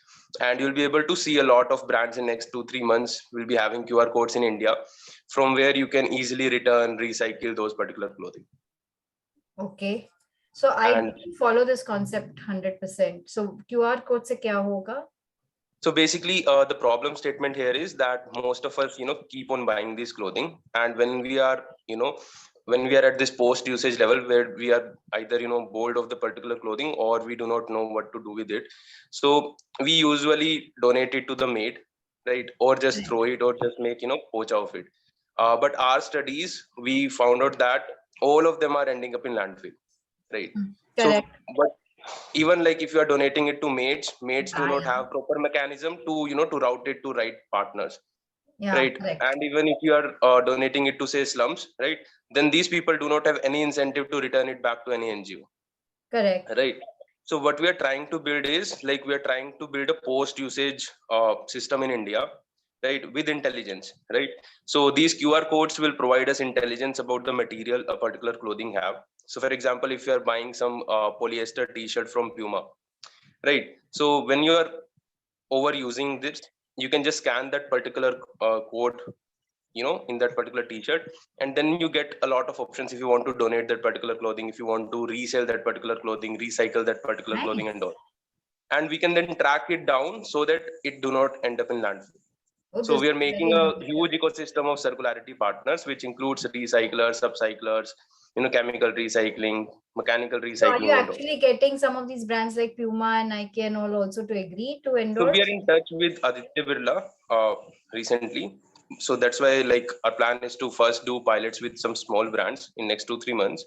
and you'll be able to see a lot of brands in next 2-3 months will be having QR codes in India, from where you can easily return, recycle those particular clothing. Okay. So I follow this concept 100%. So QR code se kya hoga? So basically, the problem statement here is that most of us, keep on buying this clothing, and when we are, when we are at this post usage level where we are either, bored of the particular clothing, or we do not know what to do with it. So we usually donate it to the maid, right? Or just throw it, or just make, poach of it. But our studies, we found out that all of them are ending up in landfill, right? Correct. So, but even like if you are donating it to maids do not have proper mechanism to, to route it to right partners. Yeah, right. Correct. And even if you are donating it to, say, slums, right, then these people do not have any incentive to return it back to any NGO. Correct. Right. So what we are trying to build is like we are trying to build a post usage system in India, right, with intelligence, right? So these QR codes will provide us intelligence about the material a particular clothing have. So for example, if you are buying some polyester t-shirt from Puma, right, so when you are overusing this, you can just scan that particular code, in that particular t-shirt, and then you get a lot of options if you want to donate that particular clothing, if you want to resell that particular clothing, recycle that particular clothing, and all. And we can then track it down so that it do not end up in landfill. So we are making a huge ecosystem of circularity partners, which includes recyclers, upcyclers, chemical recycling, mechanical recycling. So are you actually getting some of these brands like Puma and Nike and all also to agree to endorse? So we are in touch with Aditya Birla recently. So that's why like our plan is to first do pilots with some small brands in next 2-3 months.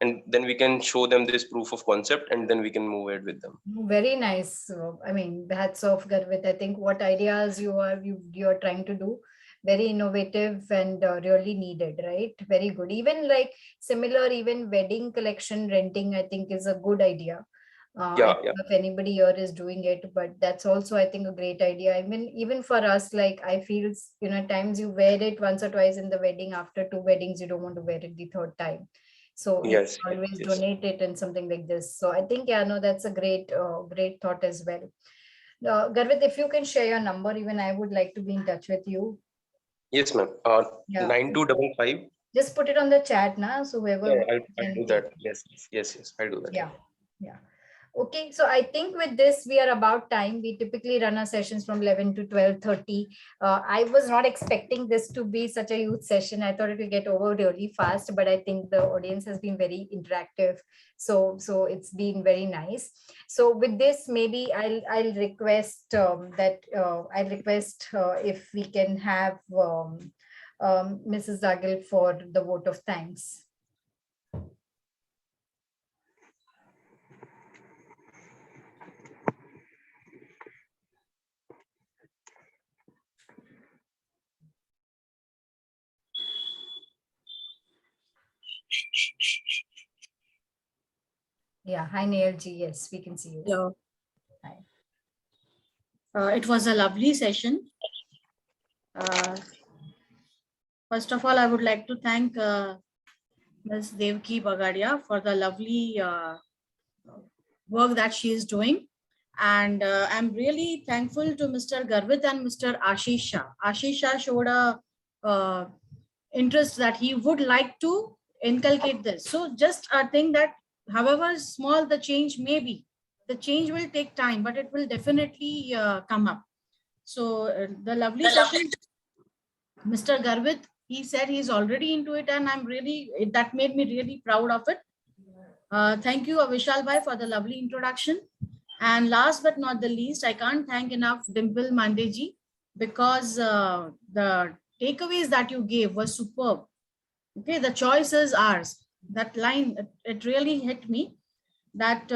and then we can show them this proof of concept, and then we can move ahead with them. Very nice. I mean, hats off, Garvit. I think what ideas you're trying to do, very innovative and really needed, right? Very good. Even like similar, even wedding collection renting, I think is a good idea. I Yeah, don't yeah. know if anybody here is doing it, but that's also, I think, a great idea. I mean, even for us, like I feel, at times you wear it once or twice in the wedding. After 2 weddings, you don't want to wear it the third time. So you Yes, can always yes. donate it and something like this. So I think, yeah, no, that's a great thought as well. Garvit, if you can share your number, even I would like to be in touch with you. Yes, ma'am. Yeah. 9255. Just put it on the chat now, so whoever Yeah, I'll can do take. that. Yes, I'll do that. Yeah. Yeah. Okay, so I think with this, we are about time. We typically run our sessions from 11 to 12:30. I was not expecting this to be such a huge session. I thought it will get over really fast, but I think the audience has been very interactive. So it's been very nice. So with this, maybe I'll request if we can have Mrs. Dagil for the vote of thanks. Yeah, hi Neil ji. Yes, we can see you. Hello. Hi. It was a lovely session. First of all, I would like to thank Ms. Devki Bagadia for the lovely work that she is doing. And I'm really thankful to Mr. Garvit and Mr. Ashish Shah. Ashish Shah showed a interest that he would like to inculcate this. So just a thing that however small the change may be, the change will take time, but it will definitely come up. So the lovely session, Mr. Garvit, he said he's already into it, and that made me really proud of it. Thank you, Avishal Bhai, for the lovely introduction. And last but not the least, I can't thank enough Dimple Mandeji, because the takeaways that you gave were superb. Okay, the choice is ours. That line, it really hit me, that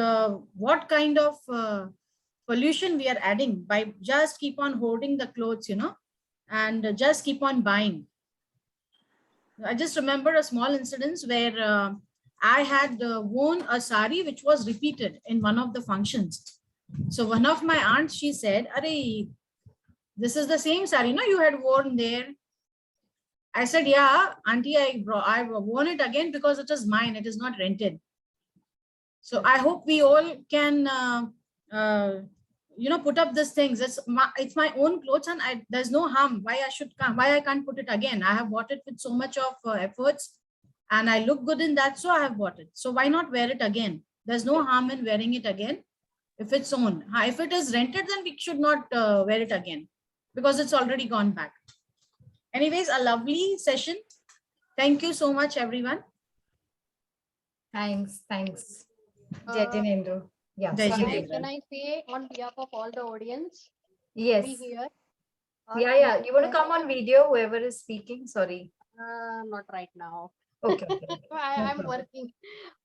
what kind of pollution we are adding by just keep on hoarding the clothes, and just keep on buying. I just remember a small incident where I had worn a sari which was repeated in one of the functions. So one of my aunts, she said, "Arey, this is the same sari, no, you had worn there." I said, "Yeah, auntie, I've worn it again because it is mine. It is not rented." So I hope we all can, put up these things. It's my own clothes, and there's no harm. Why I can't put it again? I have bought it with so much of efforts, and I look good in that, so I have bought it. So why not wear it again? There's no harm in wearing it again if it's own. If it is rented, then we should not wear it again because it's already gone back. Anyways, a lovely session. Thank you so much, everyone. Thanks. Jai Jinendra. Yeah. Jai sorry. Jinendra. Can I say on behalf of all the audience, Yes. be here? Yeah. You want to come on video, whoever is speaking? Sorry. Not right now. Okay. I'm working,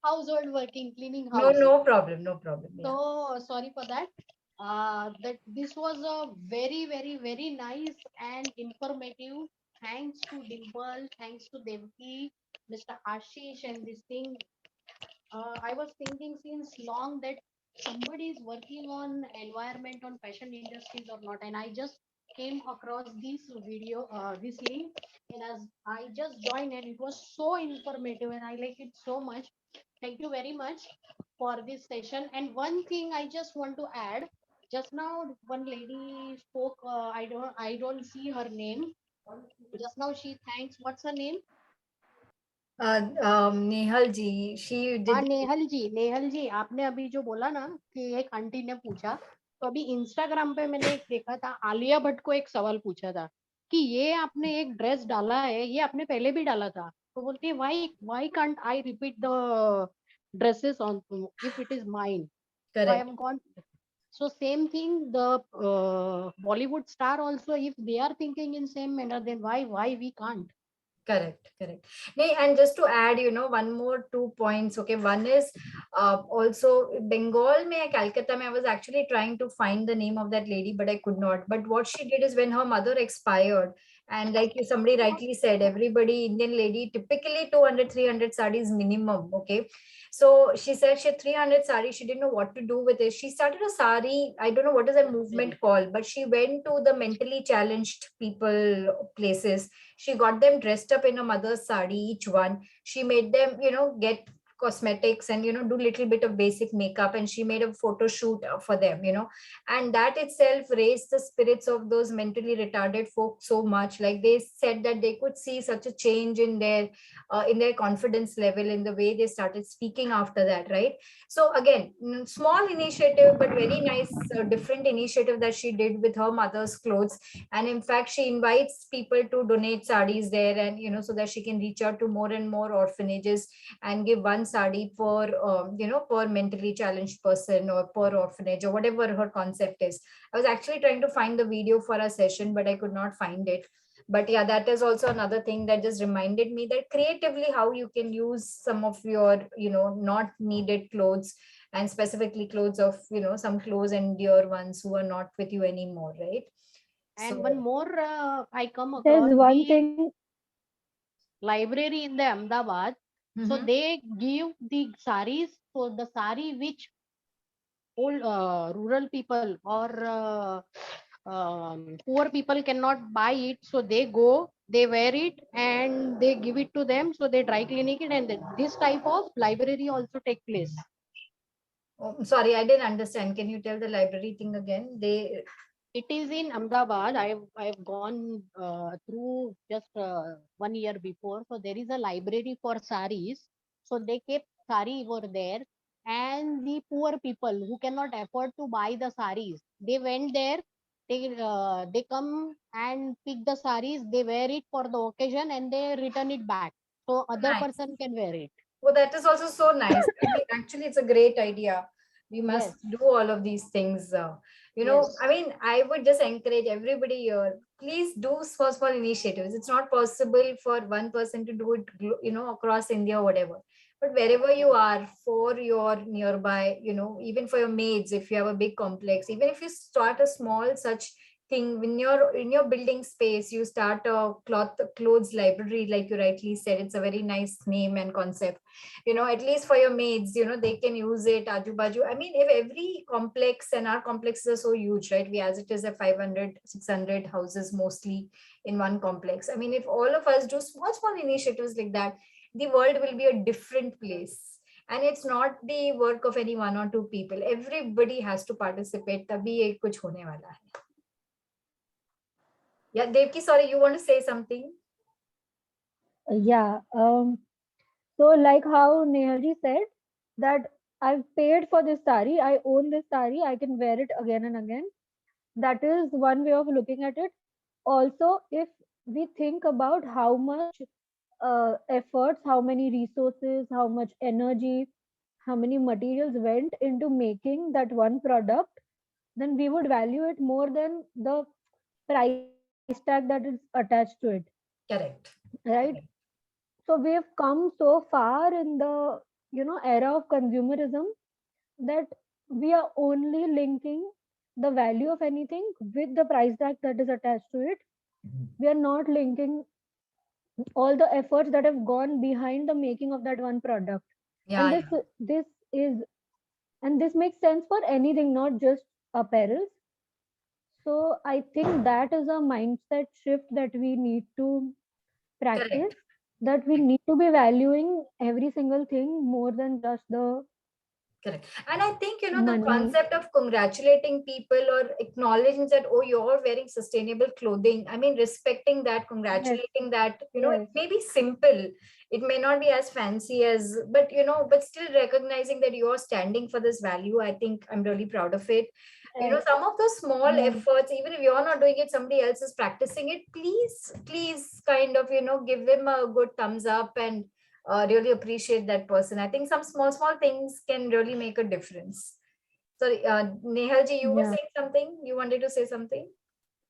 household working, cleaning No, house. no problem. Yeah. So sorry for that. That this was a very, very, very nice and informative. Thanks to Dimple, thanks to Devki, Mr. Ashish, and this thing. I was thinking since long that somebody is working on environment on fashion industries or not, and I just came across this video, this link, and as I just joined, and it was so informative, and I like it so much. Thank you very much for this session. And one thing I just want to add, just now one lady spoke. I don't see her name. Just now she thanks. What's her name? Nehal ji, she हाँ did. Nehal जी आपने अभी जो बोला ना कि एक aunty ने पूछा, तो अभी इंस्टाग्राम पे मैंने एक देखा था, आलिया भट्ट को एक सवाल पूछा था कि ये आपने एक ड्रेस डाला है, ये आपने पहले भी डाला था, तो बोलती है why can't I repeat the dresses on if it is mine, so I am gone. So same thing, the Bollywood star also, if they are thinking in same manner, then why we can't? Correct, correct. Nee, and just to add, one more 2 points. Okay, one is also Bengal, mein, Calcutta, mein, I was actually trying to find the name of that lady, but I could not. But what she did is when her mother expired, and like somebody rightly said, everybody, Indian lady, typically 200, 300 sarees minimum. Okay, so she said she had 300 sarees. She didn't know what to do with it. She started a sari. I don't know what is that movement called, but she went to the mentally challenged people places. She got them dressed up in a mother's sari, each one. She made them, get cosmetics and, do little bit of basic makeup, and she made a photo shoot for them, and that itself raised the spirits of those mentally retarded folk so much. Like they said that they could see such a change in their confidence level, in the way they started speaking after that, right? So again, small initiative, but very nice, different initiative that she did with her mother's clothes. And in fact, she invites people to donate sarees there, and so that she can reach out to more and more orphanages and give one sari per mentally challenged person or per orphanage or whatever her concept is. I was actually trying to find the video for a session, but I could not find it. But yeah, that is also another thing that just reminded me that creatively how you can use some of your not needed clothes, and specifically clothes of some close and dear ones who are not with you anymore, right? And So one more, I come across There's one the thing. library in the Ahmedabad. So mhm. they give the saris. So the sari which old rural people or poor people cannot buy it, so they go, they wear it, and they give it to them. So they dry cleaning it, and this type of library also take place. Oh, sorry, I didn't understand. Can you tell the library thing again? It is in Ahmedabad. I've gone through just 1 year before. So there is a library for saris. So they kept sari over there, and the poor people who cannot afford to buy the saris, they went there. They come and pick the saris. They wear it for the occasion, and they return it back. So other Nice. person can wear it. Well, that is also so nice. I mean, actually, it's a great idea. We must Yes. do all of these things. Yes. I mean, I would just encourage everybody here, please do small, small initiatives. It's not possible for one person to do it, across India or whatever. But wherever you are, for your nearby, even for your maids, if you have a big complex, even if you start a small such thing in your building space, you start a clothes library, like you rightly said. It's a very nice name and concept. At least for your maids, they can use it aju baju. I mean, if every complex, and our complexes are so huge, right? We, as it is, a 500 600 houses mostly in one complex. I mean, if all of us do small small initiatives like that, the world will be a different place. And it's not the work of any one or two people. Everybody has to participate, तभी ये कुछ होने वाला है. Yeah, Devki, sorry, you want to say something? Yeah. So like how Nehalji said that I've paid for this sari, I own this sari, I can wear it again and again. That is one way of looking at it. Also, if we think about how much efforts, how many resources, how much energy, how many materials went into making that one product, then we would value it more than the price tag that is attached to it, Correct. right? So we have come so far in the era of consumerism that we are only linking the value of anything with the price tag that is attached to it. We are not linking all the efforts that have gone behind the making of that one product. Yeah, And yeah. this is and this makes sense for anything, not just apparel. So I think that is a mindset shift that we need to practice, Correct. that we need to be valuing every single thing more than just the Correct. And I think, the money. concept of congratulating people or acknowledging that, oh, you're wearing sustainable clothing. I mean, respecting that, Yes, congratulating that, it yes, may be simple. It may not be as fancy as, but still recognizing that you're standing for this value. I think I'm really proud of it. yes, Some of those small yes. efforts, even if you're not doing it, somebody else is practicing it. Please kind of, give them a good thumbs up and really appreciate that person. I think some small, small things can really make a difference. Sorry, Nehalji, you were Yeah. saying something? You wanted to say something?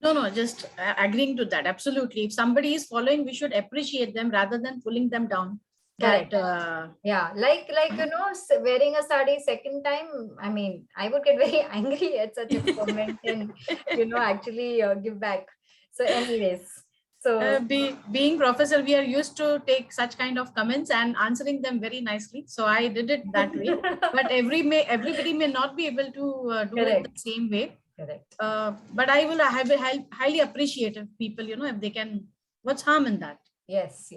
No, just agreeing to that. Absolutely. If somebody is following, we should appreciate them rather than pulling them down. Correct. That, Yeah, like wearing a sari second time. I mean, I would get very angry at such a comment and actually give back. So, anyways, so being professor, we are used to take such kind of comments and answering them very nicely. So I did it that way. But everybody may not be able to do it the same way. Correct. But I will highly appreciate if people, if they can. What's harm in that? Yes.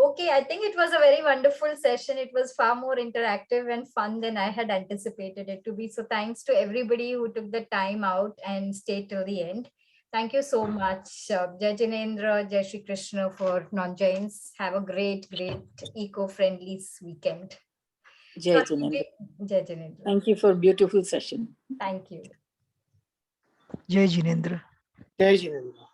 Okay, I think it was a very wonderful session. It was far more interactive and fun than I had anticipated it to be. So thanks to everybody who took the time out and stayed till the end. Thank you so much, Jai Jinendra, Jai Shri Krishna for non-Jains. Have a great eco-friendly weekend. Jai Jinendra. Jai Jinendra. Thank you for beautiful session. Thank you. Jai Jinendra. Jai Jinendra.